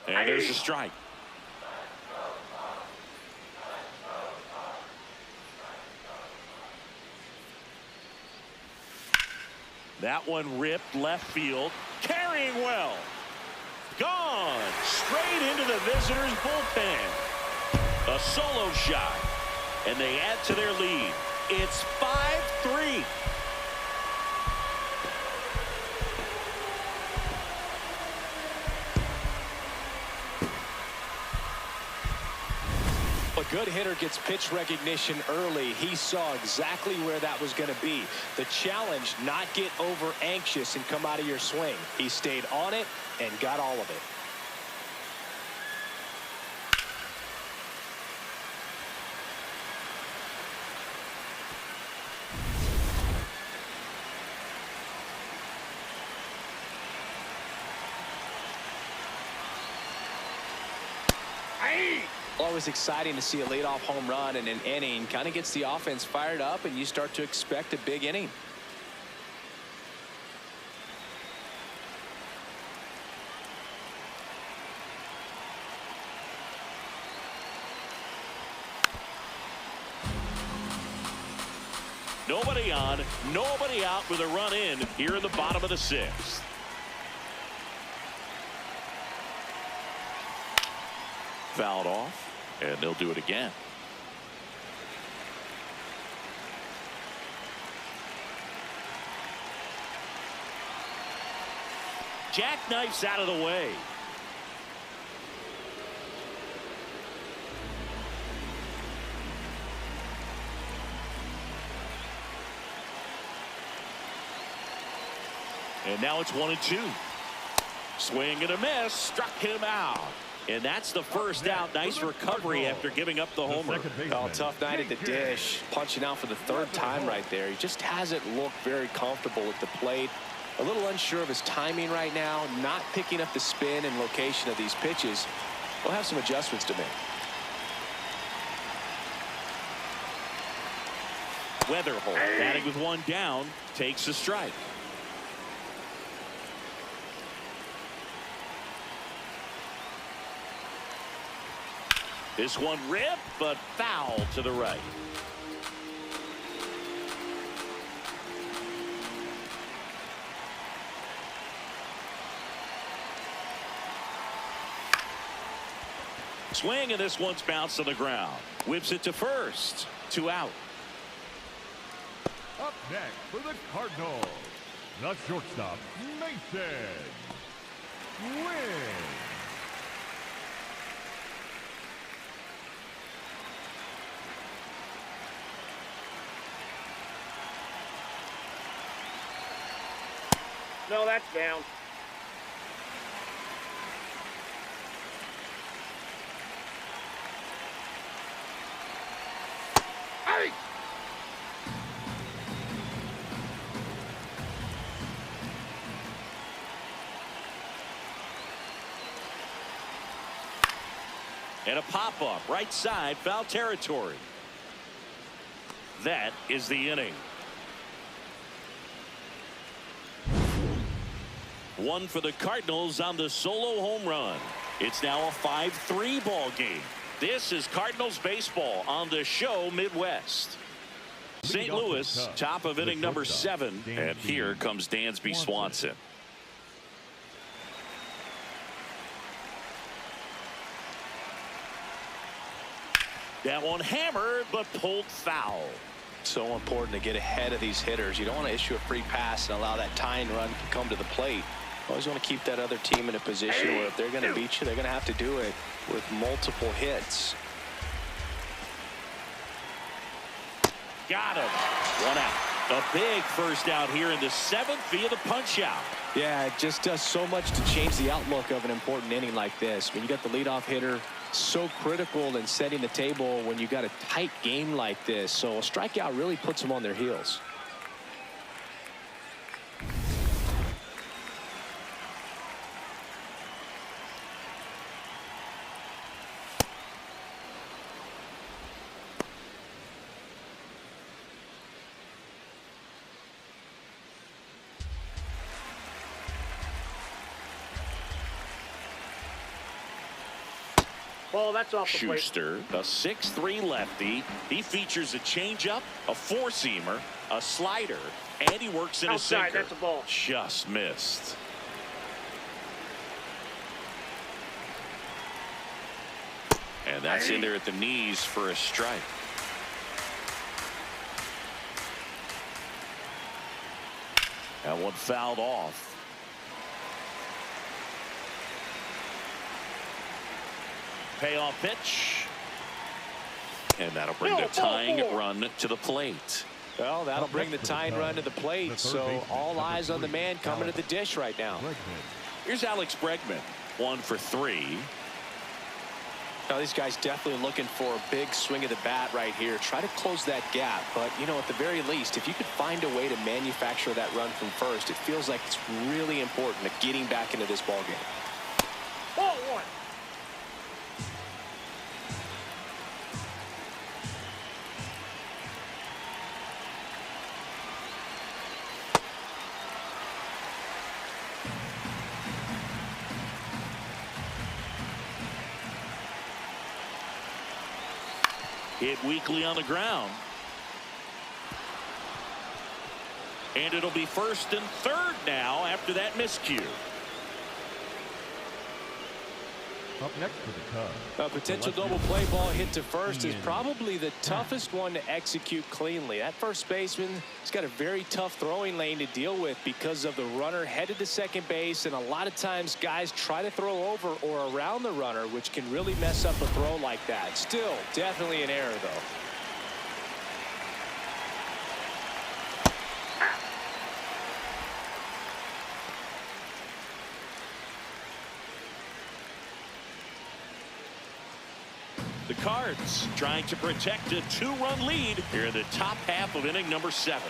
And there's a strike. That one ripped left field. Carrying well. Gone. Straight into the visitors' bullpen. A solo shot. And they add to their lead. It's 5-3. A good hitter gets pitch recognition early. He saw exactly where that was going to be. The challenge, not get over anxious and come out of your swing. He stayed on it and got all of it. Always exciting to see a leadoff home run in an inning. Kind of gets the offense fired up, and you start to expect a big inning. Nobody on, nobody out with a run in here in the bottom of the 6th. Fouled off. And they'll do it again. Jackknifes out of the way. And now it's 1-2. Swing and a miss. Struck him out. And that's the first out. Nice recovery after giving up the homer. Oh, tough night at the dish. Punching out for the 3rd time right there. He just hasn't looked very comfortable at the plate. A little unsure of his timing right now. Not picking up the spin and location of these pitches. We'll have some adjustments to make. Weatherholt batting with 1 down. Takes a strike. This one ripped, but foul to the right. Swing, and this one's bounced on the ground. Whips it to first. 2 out. Up next for the Cardinals, the shortstop, Mason Wynn. No, that's down. Hey! And a pop-up right side, foul territory. That is the inning. One for the Cardinals on the solo home run. It's now a 5-3 ball game. This is Cardinals baseball on the show Midwest. St. Louis, top of inning number 7, and here comes Dansby Swanson. That one hammered, but pulled foul. So important to get ahead of these hitters. You don't want to issue a free pass and allow that tying run to come to the plate. You always want to keep that other team in a position where if they're going to beat you, they're going to have to do it with multiple hits. Got him. One out. A big first out here in the 7th via the punch out. Yeah, it just does so much to change the outlook of an important inning like this. When you got the leadoff hitter, so critical in setting the table when you got a tight game like this. So a strikeout really puts them on their heels. Ball, that's off the plate. Schuster, a 6'3 lefty. He features a changeup, a four-seamer, a slider, and he works in Outside, a sinker. that's a ball. Just missed. And that's in there at the knees for a strike. That one fouled off. Payoff pitch. And that'll bring the tying run to the plate. Well, that'll bring the tying run to the plate. So all eyes on the man coming to the dish right now. Here's Alex Bregman. 1 for 3. Now these guys definitely looking for a big swing of the bat right here. Try to close that gap. But, you know, at the very least, if you could find a way to manufacture that run from first, it feels like it's really important to getting back into this ball game. Ball 1. Hit weakly on the ground. And it'll be 1st and 3rd now after that miscue. Up next for the Cubs. A potential double play ball hit to first is probably the toughest one to execute cleanly. That first baseman has got a very tough throwing lane to deal with because of the runner headed to second base, and a lot of times guys try to throw over or around the runner, which can really mess up a throw like that. Still, definitely an error, though. The Cards trying to protect a 2-run lead here in the top half of inning number 7.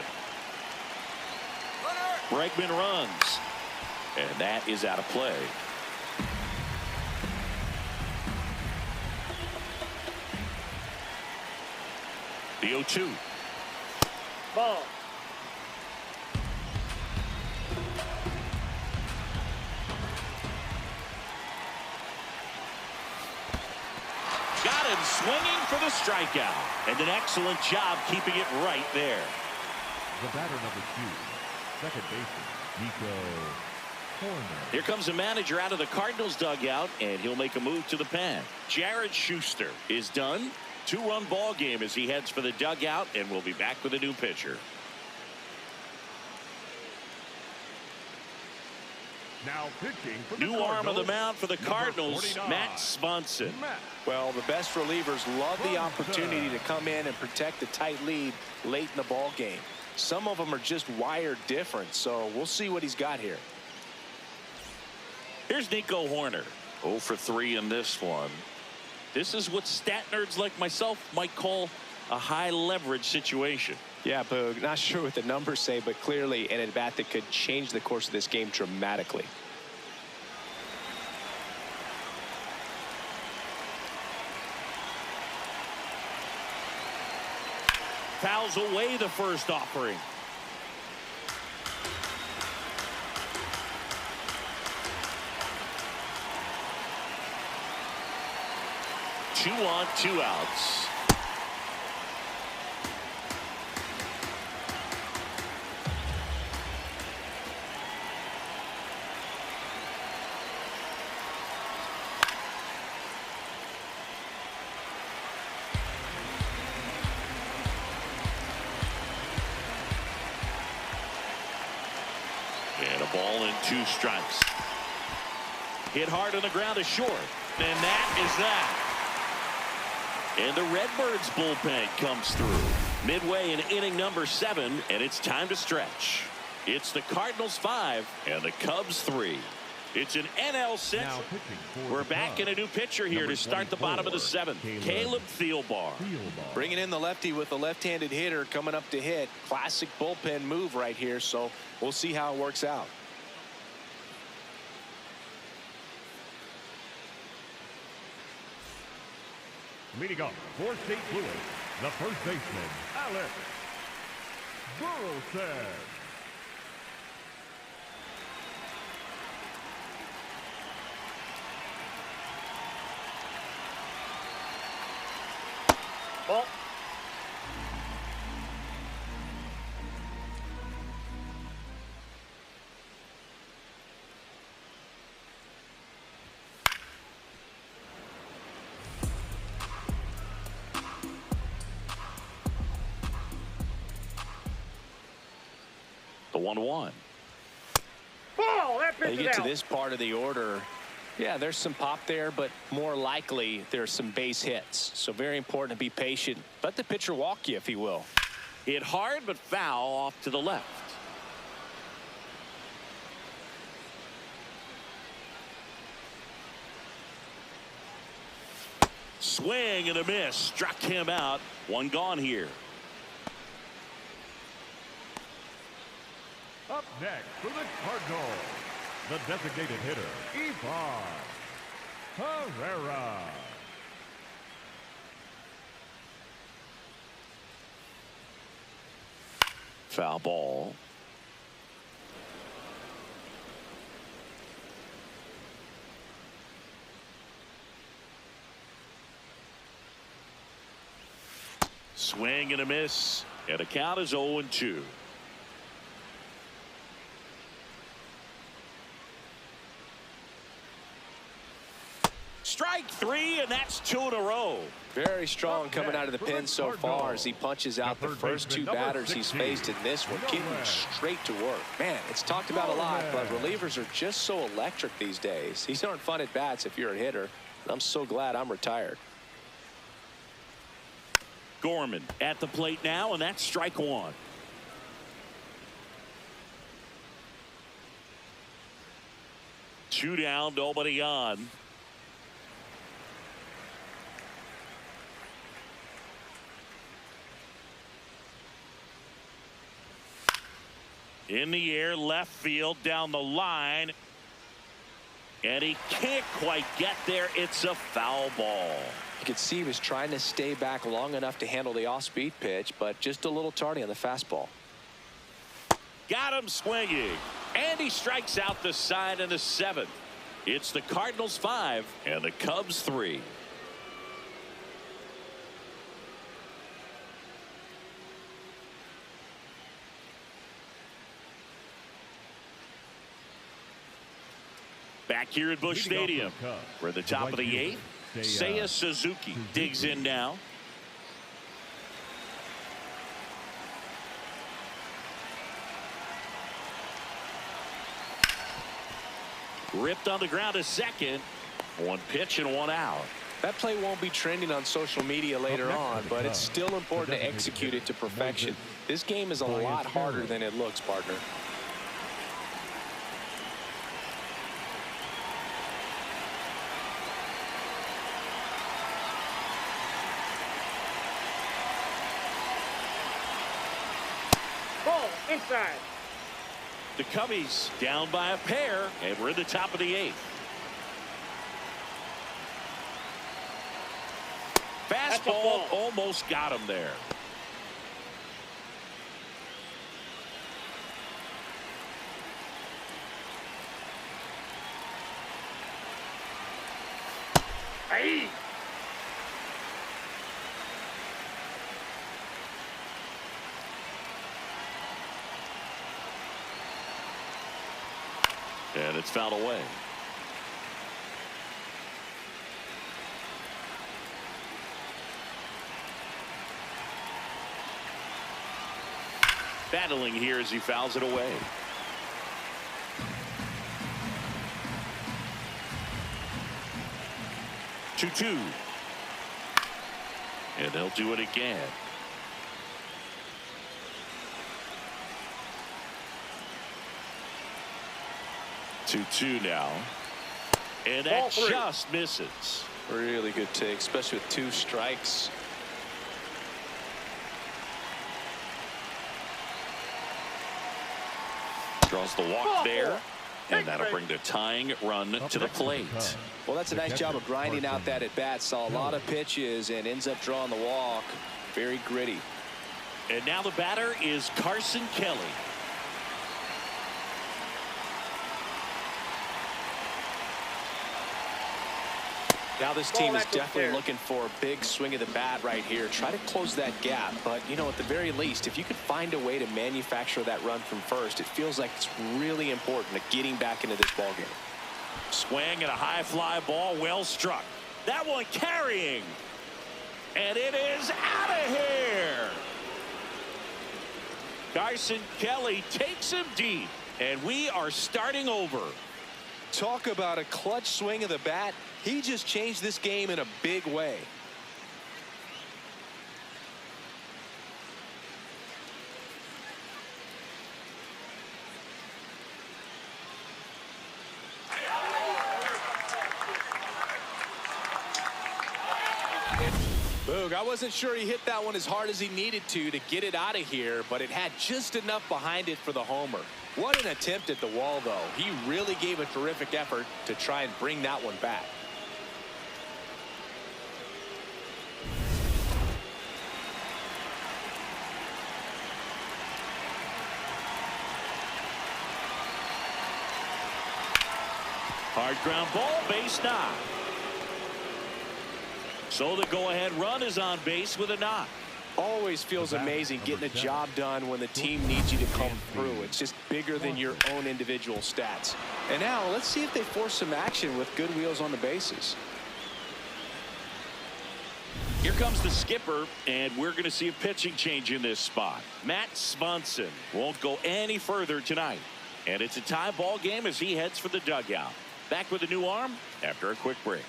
Bregman runs, and that is out of play. The 0-2. Ball. Got him swinging for the strikeout. And an excellent job keeping it right there. The batter number 2, second baseman, Nico Horner. Here comes the manager out of the Cardinals dugout, and he'll make a move to the pen. Jared Schuster is done. 2-run ball game as he heads for the dugout, and we'll be back with a new pitcher. Now pitching for the New Cardinals, arm of the mound for the number Cardinals, 49, Matt Swanson. Well, the best relievers love the opportunity to come in and protect a tight lead late in the ball game. Some of them are just wired different, so we'll see what he's got here. Here's Nico Horner. 0 for 3 in this one. This is what stat nerds like myself might call a high leverage situation. Yeah, Boog, not sure what the numbers say, but clearly an at-bat that could change the course of this game dramatically. Fouls away the first offering. Two on, two outs. And a ball and 2 strikes. Hit hard on the ground to short. And that is that. And the Redbirds bullpen comes through. Midway in inning number 7, and it's time to stretch. It's the Cardinals 5 and the Cubs 3. It's an NL Central. We're back in a new pitcher here to start the bottom of the 7th. Caleb Thielbar. Bringing in the lefty with a left-handed hitter coming up to hit. Classic bullpen move right here, so we'll see how it works out. Leading up for St. Louis, the first baseman, Alex Burleson. Ball. The 1-1. Ball. That pitch You is get to out. this part of the order. Yeah, there's some pop there, but more likely there's some base hits. So very important to be patient. Let the pitcher walk you, if he will. Hit hard but foul off to the left. Swing and a miss. Struck him out. One gone here. Up next for the Cardinals, the designated hitter, Ivan Herrera. Foul ball. Swing and a miss. And the count is 0-2. Strike 3, and that's 2 in a row. Very strong coming out of the pen so far as he punches out the first 2 batters he's faced in this one, getting straight to work. Man, it's talked about a lot, but relievers are just so electric these days. These aren't fun at bats if you're a hitter. I'm so glad I'm retired. Gorman at the plate now, and that's strike 1. Two down, nobody on. In the air, left field, down the line. And he can't quite get there. It's a foul ball. You could see he was trying to stay back long enough to handle the off-speed pitch, but just a little tardy on the fastball. Got him swinging. And he strikes out the side in the 7th. It's the Cardinals 5 and the Cubs 3. Back here at Busch Stadium. We're at the top of the 8th. Seiya Suzuki digs in now. Ripped on the ground to second. One pitch and one out. That play won't be trending on social media later on, but it's still important to execute it to perfection. This game is a lot harder than it looks, partner. Inside. The Cubbies down by a pair, and we're in the top of the 8th. Fastball almost got him there. Hey. And it's fouled away. Battling here as he fouls it away. Two. And they'll do it again. Two now. And that just misses. Really good take, especially with 2 strikes. Draws the walk there. And that'll bring the tying run to the plate. Well, that's a nice job of grinding out that at bat. Saw a lot of pitches and ends up drawing the walk. Very gritty. And now the batter is Carson Kelly. Now this team is definitely looking for a big swing of the bat right here. Try to close that gap. But, you know, at the very least, if you could find a way to manufacture that run from first, it feels like it's really important to getting back into this ballgame. Swing and a high fly ball, well struck. That one carrying. And it is out of here. Carson Kelly takes him deep. And we are starting over. Talk about a clutch swing of the bat. He just changed this game in a big way. Boog, I wasn't sure he hit that one as hard as he needed to get it out of here, but it had just enough behind it for the homer. What an attempt at the wall, though. He really gave a terrific effort to try and bring that one back. Hard ground ball, base knock. So the go-ahead run is on base with a knock. Always feels amazing getting a job done when the team needs you to come through. It's just bigger than your own individual stats. And now let's see if they force some action with good wheels on the bases. Here comes the skipper, and we're going to see a pitching change in this spot. Matt Swanson won't go any further tonight. And it's a tie ball game as he heads for the dugout. Back with a new arm after a quick break.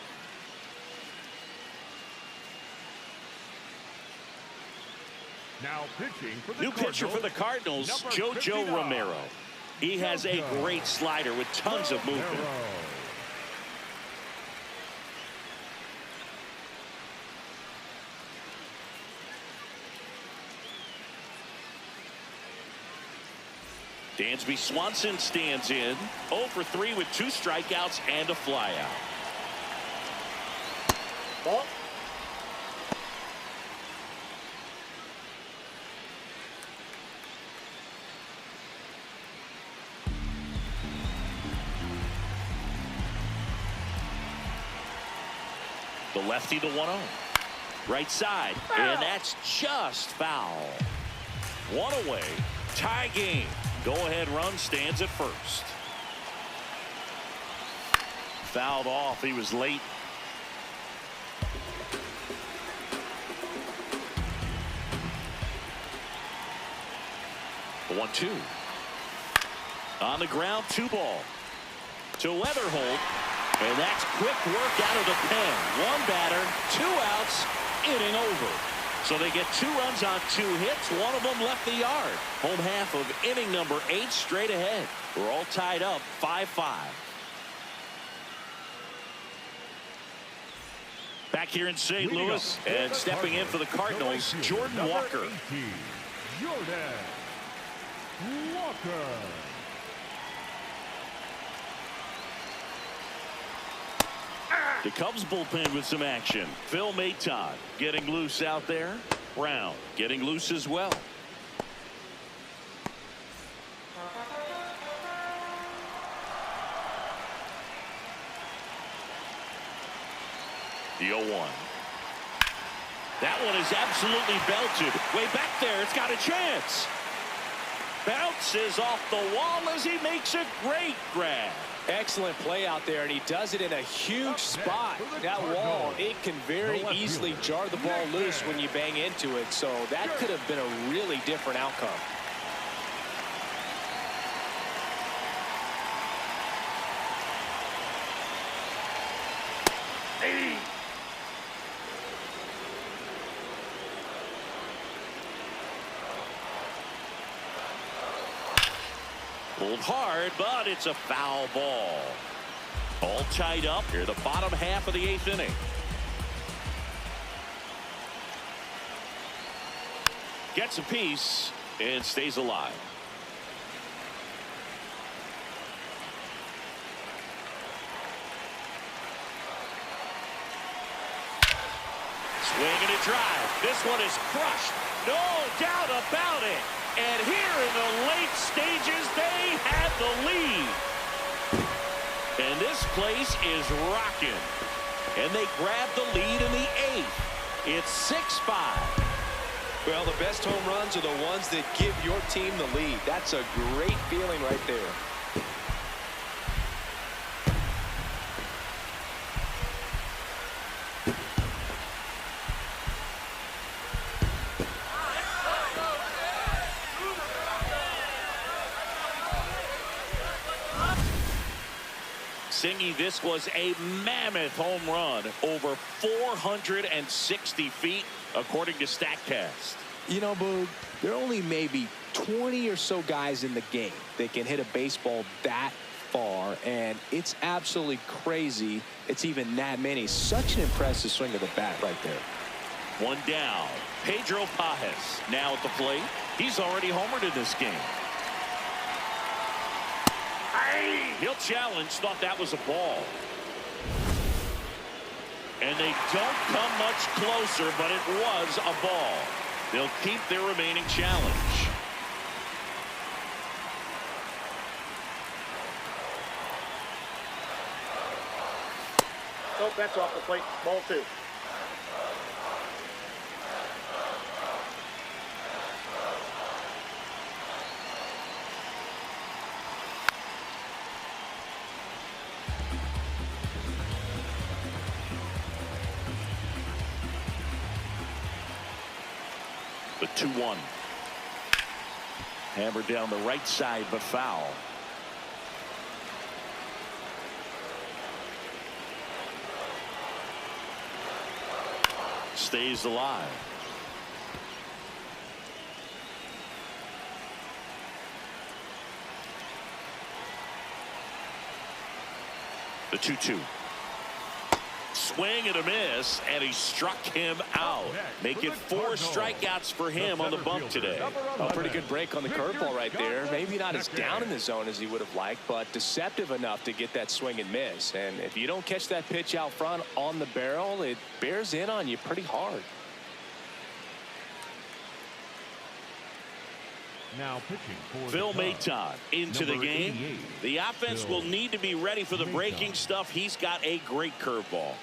Now pitching for the New pitcher for the Cardinals, JoJo Romero. He has a great slider with tons of movement. Dansby Swanson stands in. 0 for 3 with 2 strikeouts and a flyout. Ball. The lefty, the 1-0. Right side, and that's just foul. One away, tie game. Go-ahead run stands at first. Fouled off. He was late. The 1-2. On the ground, 2 ball. To Weatherholt. And that's quick work out of the pen. 1 batter, 2 outs, inning over. So they get 2 runs on 2 hits. 1 of them left the yard. Home half of inning number 8 straight ahead. We're all tied up 5-5. Back here in St. Louis and stepping in for the Cardinals, Jordan Walker. Walker. The Cubs bullpen with some action. Phil Maton getting loose out there. Brown getting loose as well. The 0-1. That one is absolutely belted. Way back there. It's got a chance. Bounces off the wall as he makes a great grab. Excellent play out there, and he does it in a huge spot. That wall, it can very easily jar the ball loose when you bang into it, so that could have been a really different outcome. Pulled hard, but it's a foul ball. All tied up here, the bottom half of the 8th inning. Gets a piece and stays alive. Swing and a drive. This one is crushed. No doubt about it. And here in the late stages, they had the lead. And this place is rocking. And they grab the lead in the 8th. It's 6-5. Well, the best home runs are the ones that give your team the lead. That's a great feeling right there. Singy, this was a mammoth home run, over 460 feet, according to StatCast. You know, Boog, there are only maybe 20 or so guys in the game that can hit a baseball that far, and it's absolutely crazy it's even that many. Such an impressive swing of the bat right there. One down. Pedro Pajes now at the plate. He's already homered in this game. He'll challenge, thought that was a ball. And they don't come much closer, but it was a ball. They'll keep their remaining challenge. Oh, that's off the plate. Ball 2. The 2-1. Hammered down the right side, but foul. Stays alive. The 2-2. Swing and a miss, and he struck him out. Make it 4 strikeouts for him on the bump today. A pretty good break on the curveball right there. Maybe not as down in the zone as he would have liked, but deceptive enough to get that swing and miss. And if you don't catch that pitch out front on the barrel, it bears in on you pretty hard. Now pitching for Phil the Cubs, Maton into the number game. 88, The offense Phil will need to be ready for the breaking Maton. stuff. He's got a great curveball.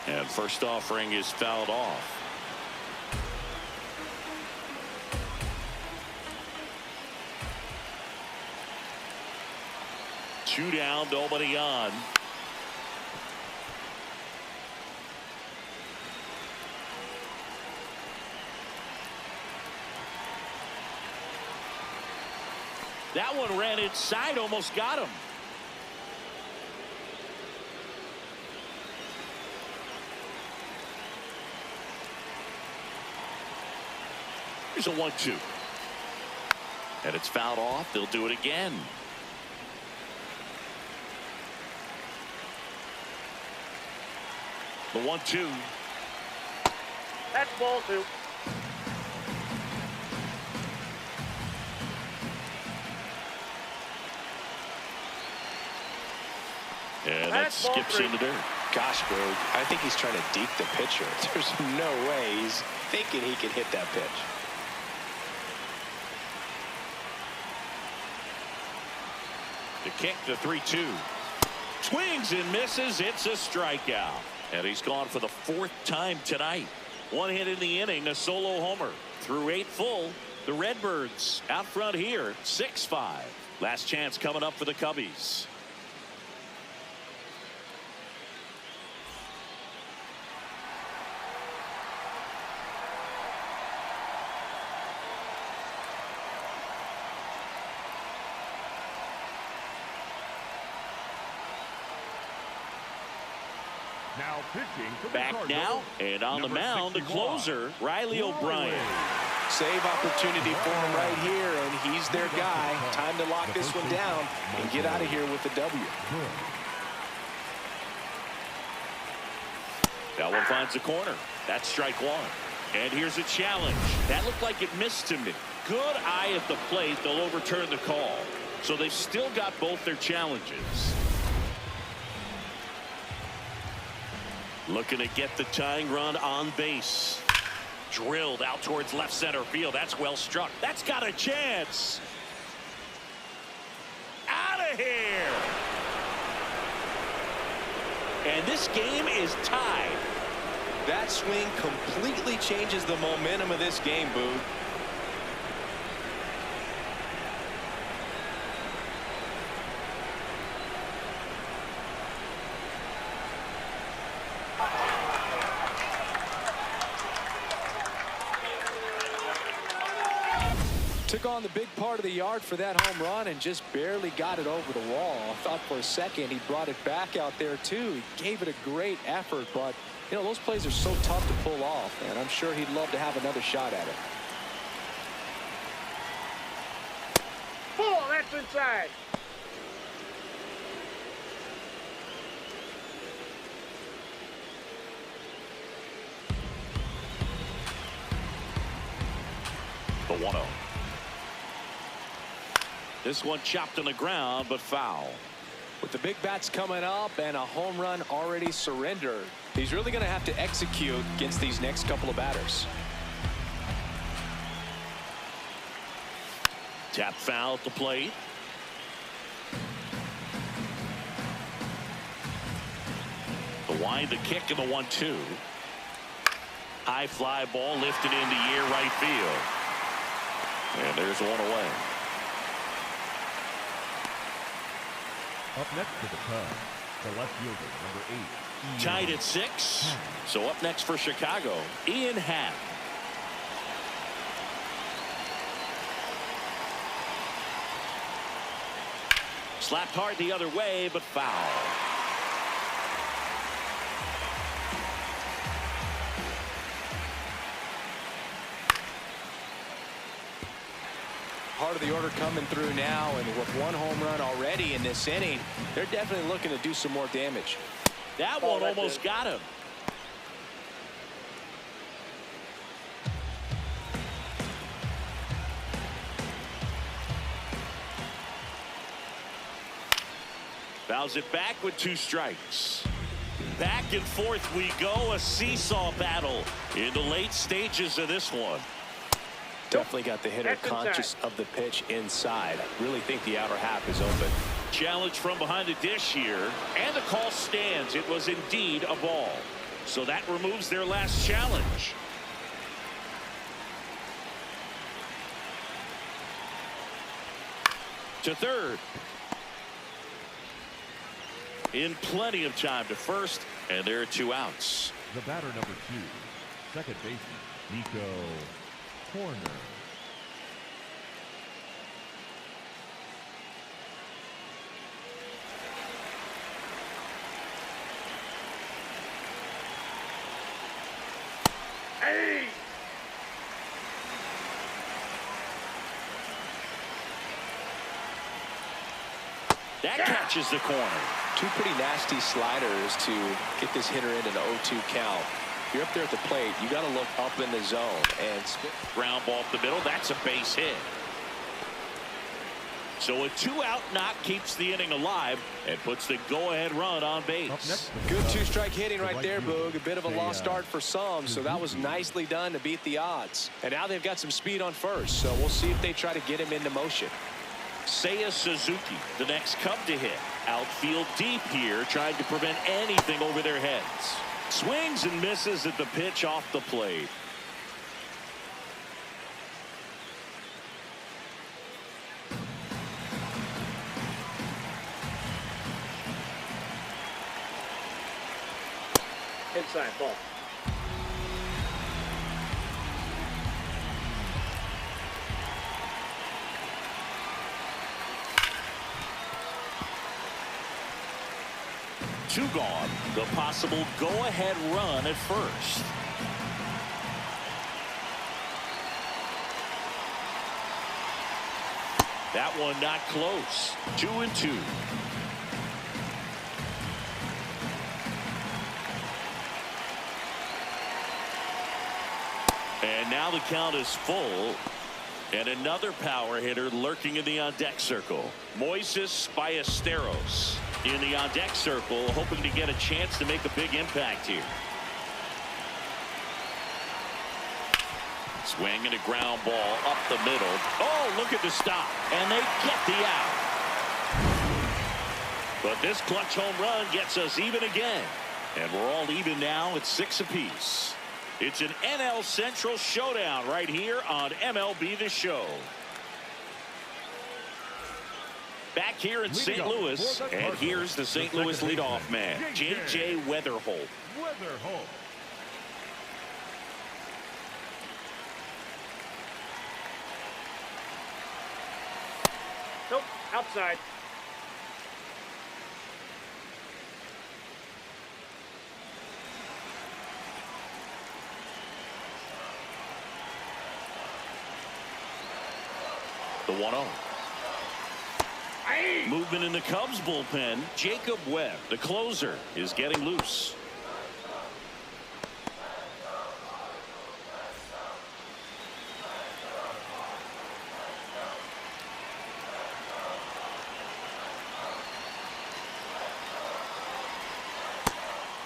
And first offering is fouled off. Two down, nobody on. That one ran inside, almost got him. Here's a 1-2. And it's fouled off. They'll do it again. The 1-2. That's ball 2. And that skips into dirt. Gosh, bro, I think he's trying to deke the pitcher. There's no way he's thinking he can hit that pitch. The kick, the 3-2. Swings and misses. It's a strikeout. And he's gone for the 4th time tonight. 1 hit in the inning, a solo homer. Through 8 full, the Redbirds out front here, 6-5. Last chance coming up for the Cubbies. Now pitching for the Back Cardinals, now, and on the mound, the 61, closer, Riley O'Brien. Save opportunity for him right here, and he's their guy. Time to lock this one down and get out of here with the W. That one finds the corner. That's strike 1. And here's a challenge. That looked like it missed to me. Good eye at the plate. They'll overturn the call. So they've still got both their challenges. Looking to get the tying run on base. Drilled out towards left center field. That's well struck. That's got a chance. Out of here. And this game is tied. That swing completely changes the momentum of this game, Boo. Took on the big part of the yard for that home run and just barely got it over the wall. I thought for a second he brought it back out there too. He gave it a great effort, but you know, those plays are so tough to pull off, and I'm sure he'd love to have another shot at it. Oh, that's inside. The 1-0. This one chopped on the ground, but foul. With the big bats coming up and a home run already surrendered, he's really going to have to execute against these next couple of batters. Tap foul at the plate. The wind, the kick, and the 1-2. High fly ball lifted into air right field. And there's one away. Up next to the Cubs, the left fielder, number 8. Tied at 6. So up next for Chicago, Ian Happ. Slapped hard the other way, but foul. Part of the order coming through now, and with one home run already in this inning, they're definitely looking to do some more damage. That one almost got him. Fouls it back with 2 strikes. Back and forth we go, a seesaw battle in the late stages of this one. Definitely got the hitter conscious of the pitch inside. I really think the outer half is open. Challenge from behind the dish here, and the call stands. It was indeed a ball. So that removes their last challenge. To third. In plenty of time to first, and there are 2 outs. The batter, number 2, second baseman, Nico Corner. Hey! That catches the corner. Two pretty nasty sliders to get this hitter in an 0-2 count. If you're up there at the plate, you got to look up in the zone and ground ball up the middle. That's a base hit. So a 2-out knock keeps the inning alive and puts the go-ahead run on base. Good two-strike hitting right there, Boog. A bit of a lost start for some, so that was nicely done to beat the odds. And now they've got some speed on first, so we'll see if they try to get him into motion. Seiya Suzuki, the next Cub to hit. Outfield deep here, trying to prevent anything over their heads. Swings and misses at the pitch off the plate. Inside ball. Two gone. The possible go-ahead run at first. That one not close. 2-2. And now the count is full. And another power hitter lurking in the on-deck circle. Moises Ballesteros in the on-deck circle, hoping to get a chance to make a big impact here. Swing and a ground ball up the middle. Oh, look at the stop. And they get the out. But this clutch home run gets us even again. And we're all even now at 6 apiece. It's an NL Central showdown right here on MLB The Show. Back here in St. Louis, and here's the St. Louis leadoff man, J.J. Weatherholt. Nope, outside. The 1-0. Movement in the Cubs bullpen. Jacob Webb, the closer, is getting loose.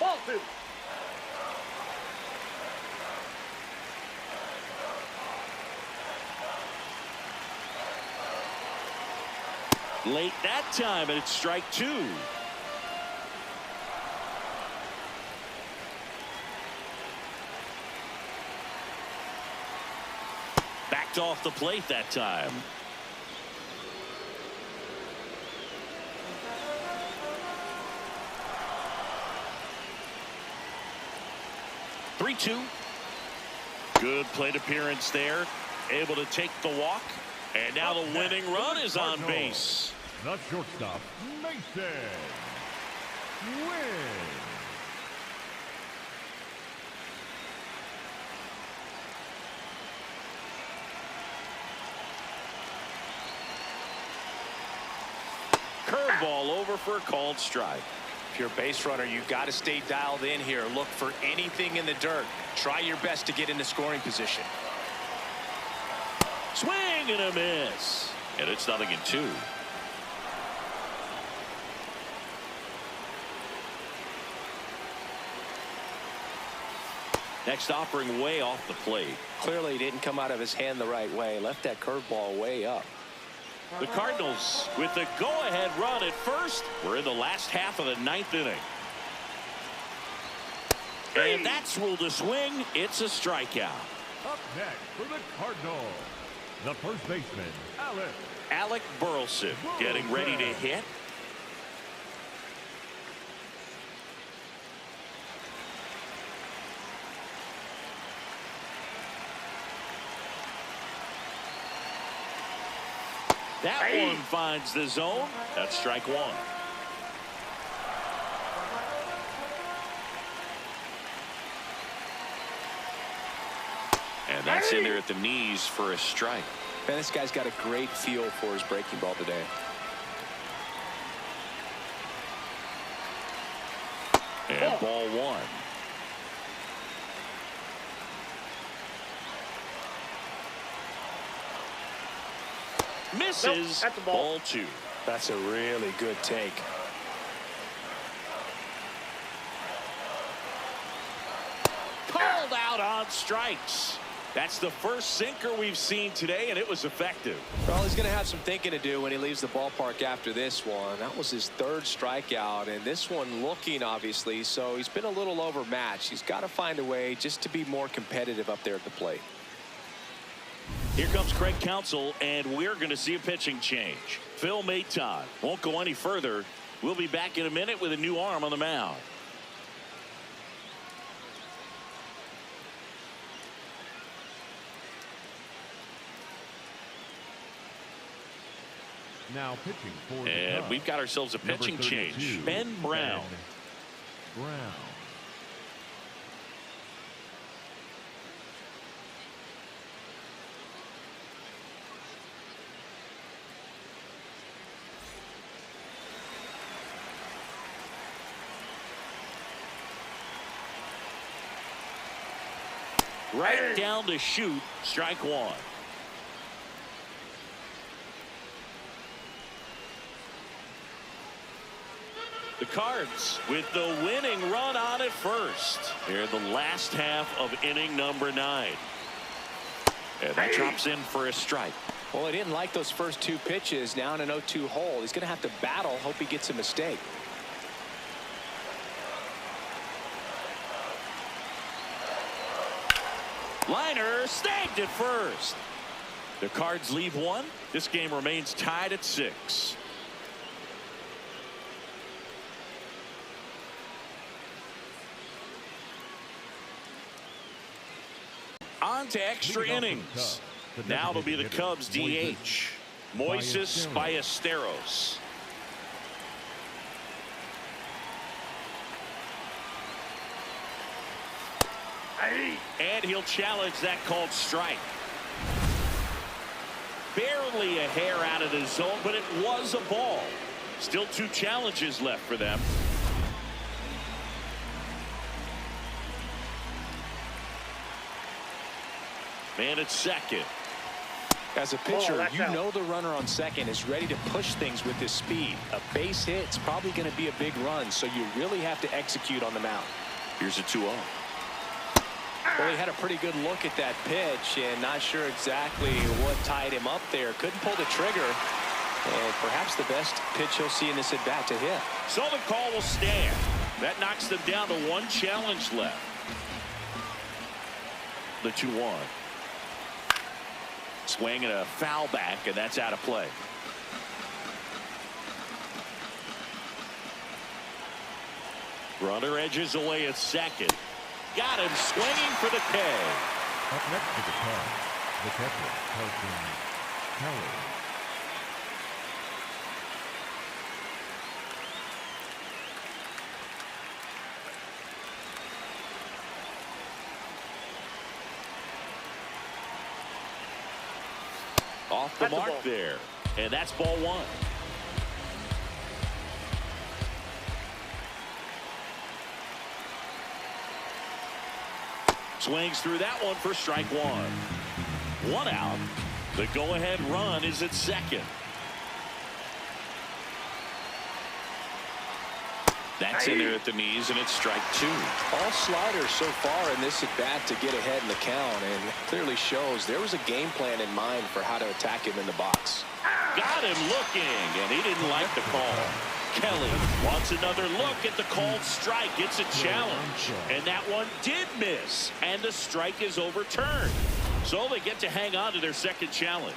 Ball 2. Late that time, and it's strike 2. Backed off the plate that time. Three-two. Good plate appearance there. Able to take the walk. And now the winning run is on base. The shortstop, Mason wins. Curveball over for a called strike. If you're a base runner, you got to stay dialed in here. Look for anything in the dirt. Try your best to get into scoring position. Swing and a miss. And it's 0-2. Next offering way off the plate. Clearly he didn't come out of his hand the right way. Left that curveball way up. The Cardinals with the go-ahead run at first. We're in the last half of the 9th inning. And that's ruled a swing. It's a strikeout. Up next for the Cardinals, the first baseman, Alec Burleson getting ready to hit. That one finds the zone. That's strike 1. And that's in there at the knees for a strike. Man, this guy's got a great feel for his breaking ball today. And ball one. Misses. Nope, that's a ball. Ball two. That's a really good take. Called out on strikes. That's the first sinker we've seen today, and it was effective. Well, he's going to have some thinking to do when he leaves the ballpark after this one. That was his third strikeout, and this one looking, obviously, so he's been a little overmatched. He's got to find a way just to be more competitive up there at the plate. Here comes Craig Counsell, and we're going to see a pitching change. Phil Maton won't go any further. We'll be back in a minute with a new arm on the mound. Now pitching for the And Cubs, we've got ourselves a pitching number 32, change. Ben Brown. Brown. Right down to shoot. Strike one. The Cards with the winning run on at first. They're in the last half of inning number 9. And that drops in for a strike. Well, he didn't like those first two pitches. Now in an 0-2 hole. He's going to have to battle. Hope he gets a mistake. Liner snagged at first. The Cards leave one. This game remains tied at 6. On to extra innings. Now it'll be the Cubs DH. Moises Ballesteros. And he'll challenge that called strike. Barely a hair out of the zone, but it was a ball. Still 2 challenges left for them. Man at second. As a pitcher, you know the runner on second is ready to push things with his speed. A base hit's probably going to be a big run, so you really have to execute on the mound. Here's a 2-0. Well, he had a pretty good look at that pitch and not sure exactly what tied him up there. Couldn't pull the trigger. And perhaps the best pitch he'll see in this at bat to hit. So the call will stand. That knocks them down to 1 challenge left. The 2-1. Swing and a foul back, and that's out of play. Runner edges away at second. Got him swinging for the K. Up next to the Cubs, the catcher, Carson Kelly. Off the mark there. And that's ball 1. Swings through that one for strike 1. 1 out. The go-ahead run is at second. That's in there at the knees, and it's strike 2. All sliders so far in this at bat to get ahead in the count, and clearly shows there was a game plan in mind for how to attack him in the box. Got him looking, and he didn't like the call. Kelly wants another look at the called strike. It's a challenge, and that one did miss, and the strike is overturned. So they get to hang on to their second challenge.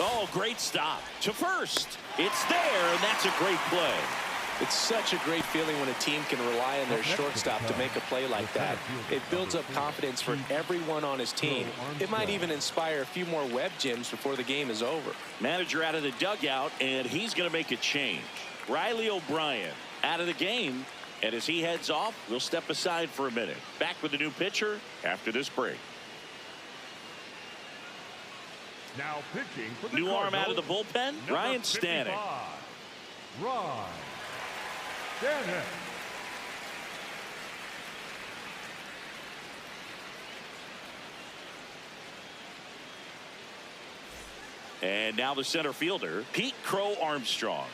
Oh, great stop to first. It's there, and that's a great play. It's such a great feeling when a team can rely on their shortstop to make a play like that. It builds up confidence for everyone on his team. It might even inspire a few more web gyms before the game is over. Manager out of the dugout, and he's going to make a change. Riley O'Brien out of the game, and as he heads off, we'll step aside for a minute. Back with the new pitcher after this break. Now pitching for the New arm out of the Cardinals, bullpen, number Ryan 55, Stanek. Ryan Stanek. And now the center fielder, Pete Crow Armstrong.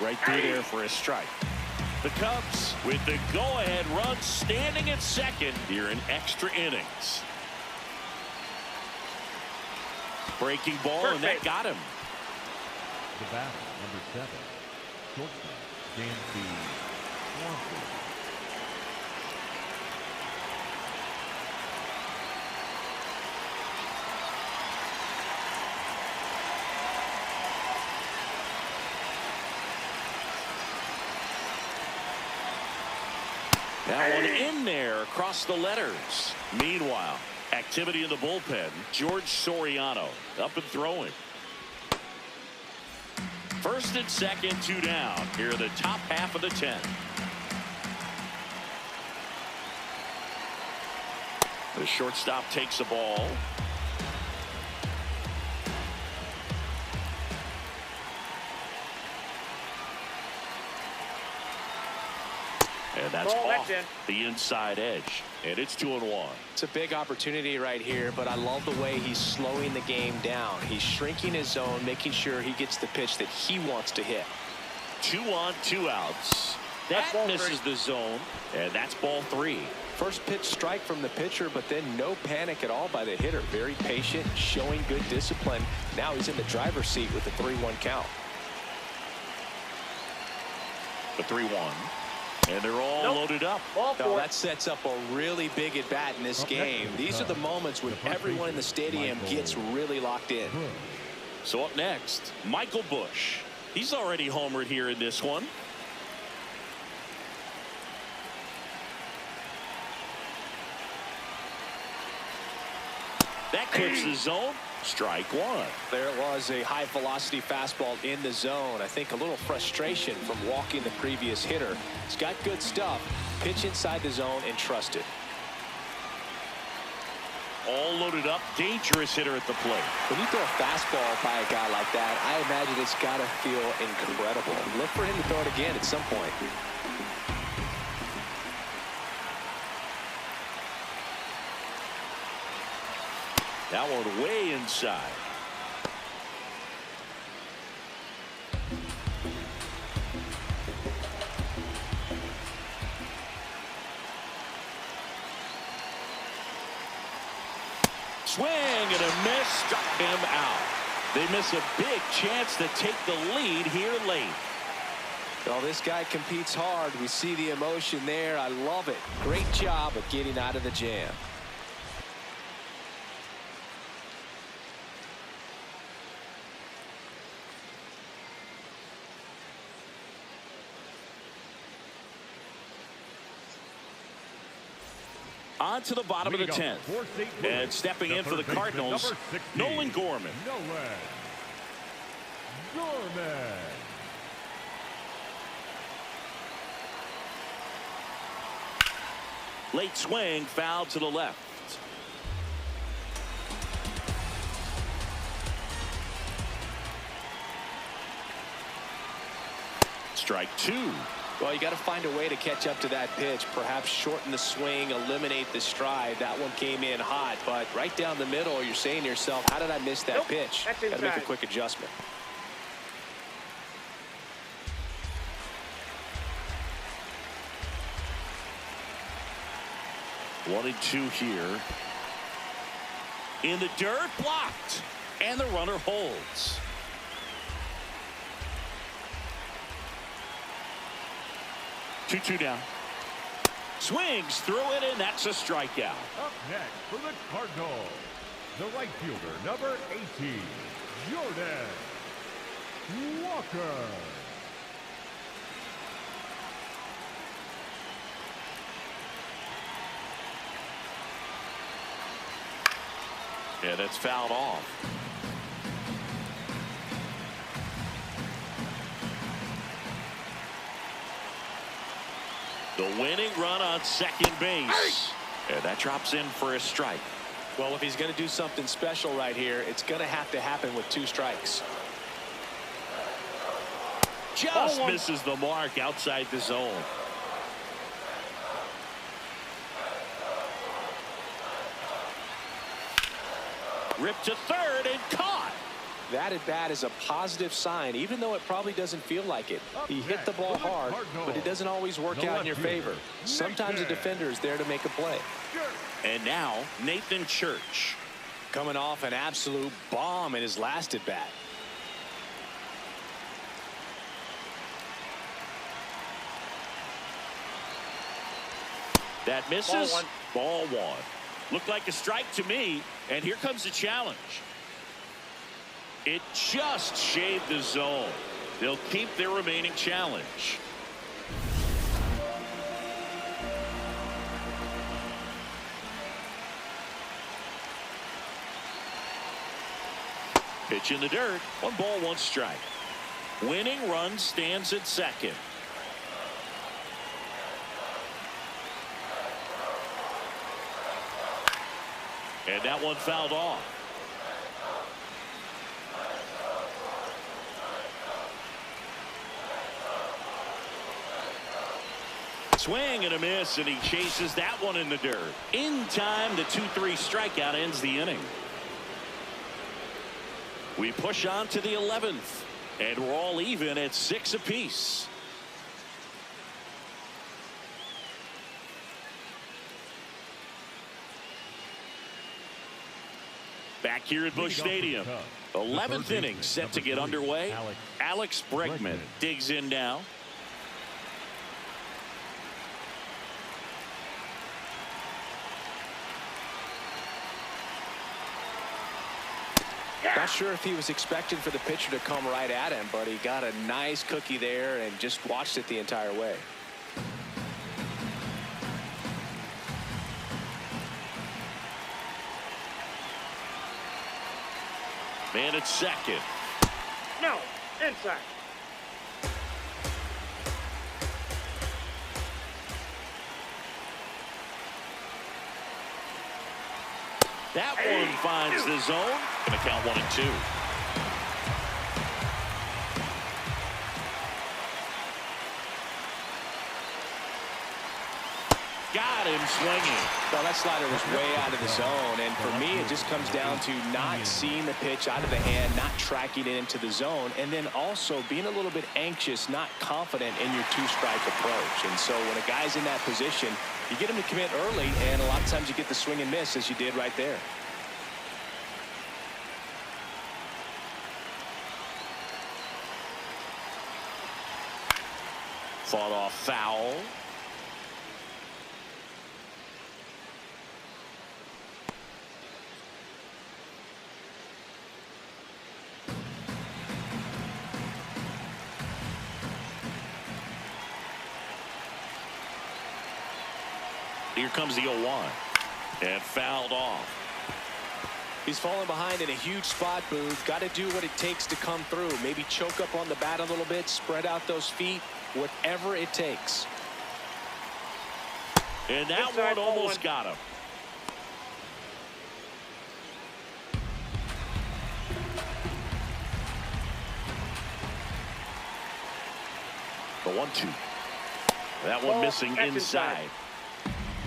Right through there for a strike. The Cubs with the go-ahead run standing at second here in extra innings. Breaking ball, and that got him. The batter, number 7, shortstop, James Swanson. That one in there across the letters. Meanwhile, activity in the bullpen. George Soriano up and throwing. First and second, 2 down. Here are the top half of the 10th. The shortstop takes the ball. And that's off the inside edge. And it's 2-1. It's a big opportunity right here, but I love the way he's slowing the game down. He's shrinking his zone, making sure he gets the pitch that he wants to hit. 2 on, 2 outs. That misses the zone, and that's ball 3. First pitch strike from the pitcher, but then no panic at all by the hitter. Very patient, showing good discipline. Now he's in the driver's seat with the 3-1 count. The 3-1. And they're all loaded up. Now that sets up a really big at bat in this game. These are the moments when everyone in the stadium gets really locked in. So up next, Michael Busch. He's already homered here in this one. That clips the zone. Strike 1. There was a high velocity fastball in the zone. I think a little frustration from walking the previous hitter. He's got good stuff. Pitch inside the zone and trust it. All loaded up. Dangerous hitter at the plate. When you throw a fastball by a guy like that, I imagine it's got to feel incredible. Look for him to throw it again at some point. That one way inside. Swing and a miss, struck him out. They miss a big chance to take the lead here late. Well, this guy competes hard. We see the emotion there. I love it. Great job of getting out of the jam. On to the bottom of the 10th. And stepping in for the Cardinals, Nolan Gorman. Late swing, foul to the left. Strike 2. Well, you got to find a way to catch up to that pitch. Perhaps shorten the swing, eliminate the stride. That one came in hot, but right down the middle, you're saying to yourself, how did I miss that pitch? Got to make a quick adjustment. One and 2 here. In the dirt, blocked. And the runner holds. Two down. Swings through it, and that's a strikeout. Up next for the Cardinals, the right fielder, number 18, Jordan Walker. Yeah, that's fouled off. The winning run on second base. And that drops in for a strike. Well, if he's going to do something special right here, it's going to have to happen with 2 strikes. Just misses the mark outside the zone. Ripped to third and caught. That at bat is a positive sign, even though it probably doesn't feel like it. He hit the ball hard, but it doesn't always work out in your favor. Sometimes a defender is there to make a play. And now Nathan Church, coming off an absolute bomb in his last at bat. That misses. Ball 1. Looked like a strike to me, and here comes the challenge. It just shaved the zone. They'll keep their remaining challenge. Pitch in the dirt. 1 ball, 1 strike. Winning run stands at second. And that one fouled off. Swing and a miss, and he chases that one in the dirt. In time, the 2-3 strikeout ends the inning. We push on to the 11th, and we're all even at 6 apiece. Back here at Busch Stadium, 11th inning set to get underway. Alex Bregman digs in now. Not sure if he was expecting for the pitcher to come right at him, but he got a nice cookie there and just watched it the entire way. Man at second. No, inside. That one finds the zone. Gonna count 1 and 2. Got him swinging. Well, that slider was way out of the zone, and for me, it just comes down to not seeing the pitch out of the hand, not tracking it into the zone, and then also being a little bit anxious, not confident in your 2-strike approach. And so when a guy's in that position, you get him to commit early, and a lot of times you get the swing and miss, as you did right there. Fought off foul. Here comes the 0-1. And fouled off. He's falling behind in a huge spot, Booth. Got to do what it takes to come through. Maybe choke up on the bat a little bit, spread out those feet, whatever it takes. And that one almost got him. The 1-2. That one missing inside.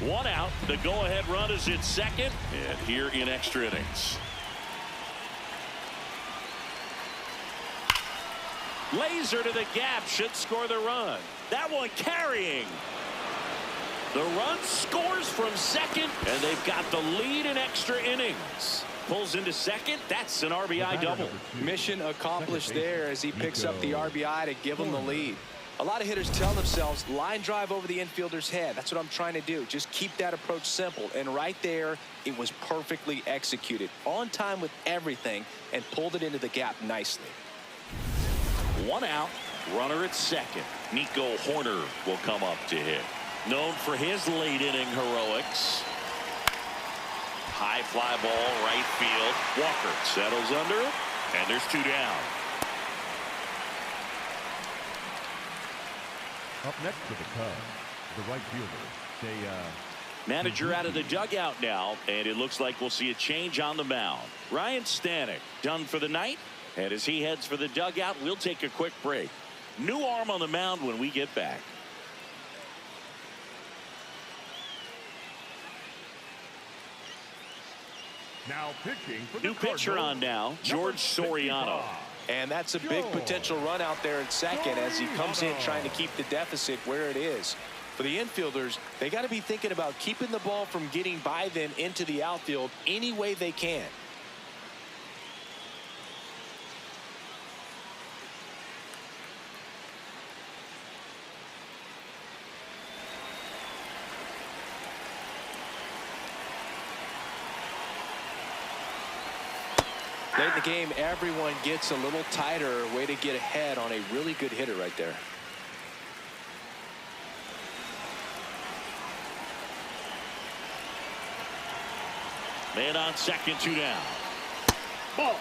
1 out. The go-ahead run is at second, and here in extra innings. Laser to the gap should score the run. That one carrying. The run scores from second, and they've got the lead in extra innings. Pulls into second. That's an RBI double. Mission accomplished there as he picks up the RBI to give him the lead. A lot of hitters tell themselves, line drive over the infielder's head. That's what I'm trying to do. Just keep that approach simple. And right there, it was perfectly executed. On time with everything, and pulled it into the gap nicely. 1 out. Runner at second. Nico Horner will come up to hit. Known for his late inning heroics. High fly ball, right field. Walker settles under it, and there's 2 down. Up next for the Cubs, the right fielder. Manager out of the dugout now, and it looks like we'll see a change on the mound. Ryan Stanek done for the night, and as he heads for the dugout, we'll take a quick break. New arm on the mound when we get back. Now pitching for the New pitcher on now, George Soriano. And that's a big potential run out there in second as he comes in trying to keep the deficit where it is. For the infielders, they got to be thinking about keeping the ball from getting by them into the outfield any way they can. Late in the game, everyone gets a little tighter. Way to get ahead on a really good hitter right there. Man on second, 2 down. Ball.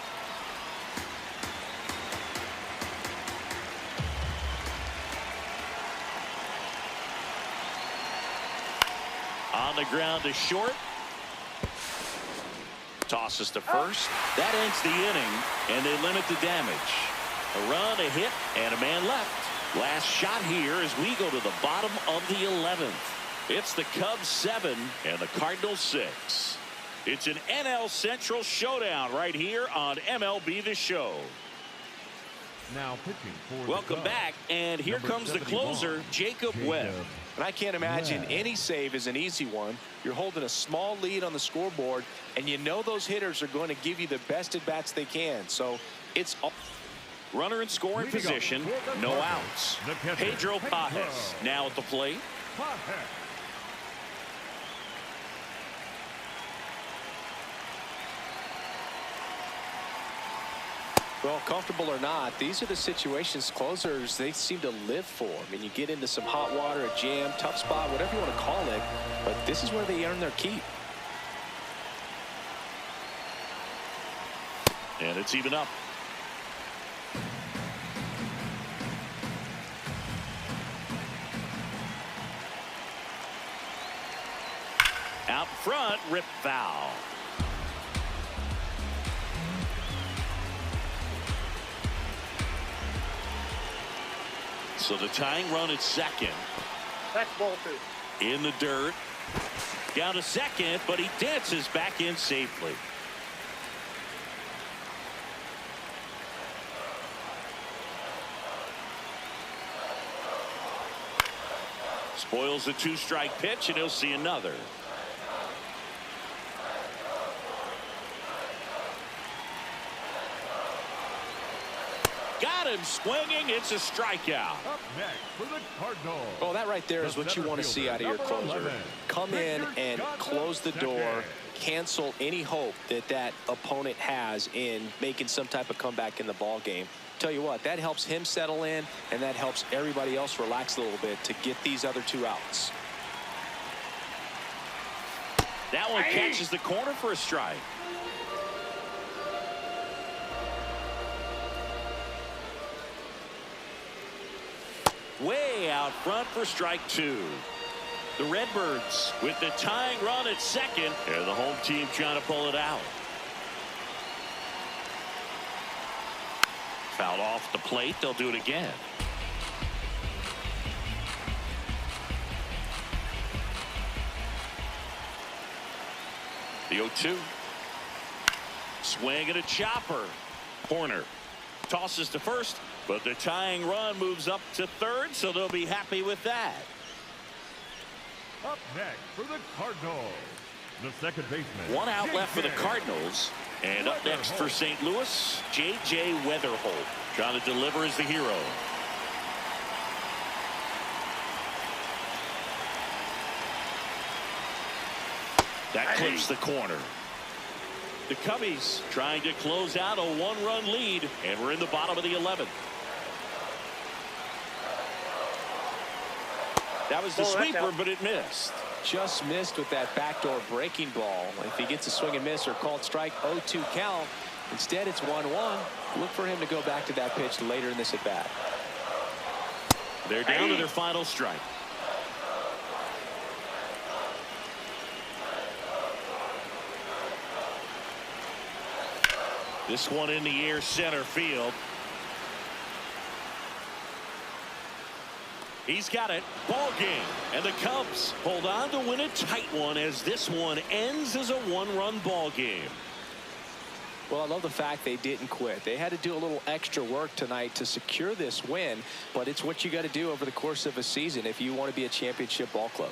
On the ground to short. Tosses to first. That ends the inning, and they limit the damage. A run, a hit, and a man left. Last shot here as we go to the bottom of the 11th. It's the Cubs 7 and the Cardinals 6. It's an NL Central showdown right here on MLB The Show. Now pitching for Welcome back, and here comes the closer, Jacob Webb. And I can't imagine any save is an easy one. You're holding a small lead on the scoreboard, and you know those hitters are going to give you the best at bats they can. So it's all. Runner in scoring position, no outs. Pedro Pajes now at the plate. Well, comfortable or not, these are the situations closers they seem to live for. I mean, you get into some hot water, a jam, tough spot, whatever you want to call it, but this is where they earn their keep. And it's even up. Out front, rip foul. So the tying run at second. That's ball 2. In the dirt. Down to second, but he dances back in safely. Spoils the 2-strike pitch, and he'll see another. Got him swinging. It's a strikeout. Up next for the Cardinals. Oh, that right there is what you want to see out of your closer. Come in and close the door, cancel any hope that that opponent has in making some type of comeback in the ball game. Tell you what, that helps him settle in, and that helps everybody else relax a little bit to get these other 2 outs. That one catches the corner for a strike. Way out front for strike 2. The Redbirds with the tying run at second, and the home team trying to pull it out. Fouled off the plate. They'll do it again. The 0-2. Swing and a chopper. Corner. Tosses to first, but the tying run moves up to third, so they'll be happy with that. Up next for the Cardinals, the second baseman. 1 out left for the Cardinals. And up next for St. Louis, J.J. Weatherholt. Trying to deliver as the hero. That clips the corner. The Cubbies trying to close out a 1-run lead, and we're in the bottom of the 11th. That was the sweeper, but it missed. Just missed with that backdoor breaking ball. If he gets a swing and miss or called strike, 0-2 count. Instead, it's 1-1. Look for him to go back to that pitch later in this at bat. They're down to their final strike. This one in the air center field. He's got it. Ball game. And the Cubs hold on to win a tight one as this one ends as a one-run ball game. Well, I love the fact they didn't quit. They had to do a little extra work tonight to secure this win, but it's what you got to do over the course of a season if you want to be a championship ball club.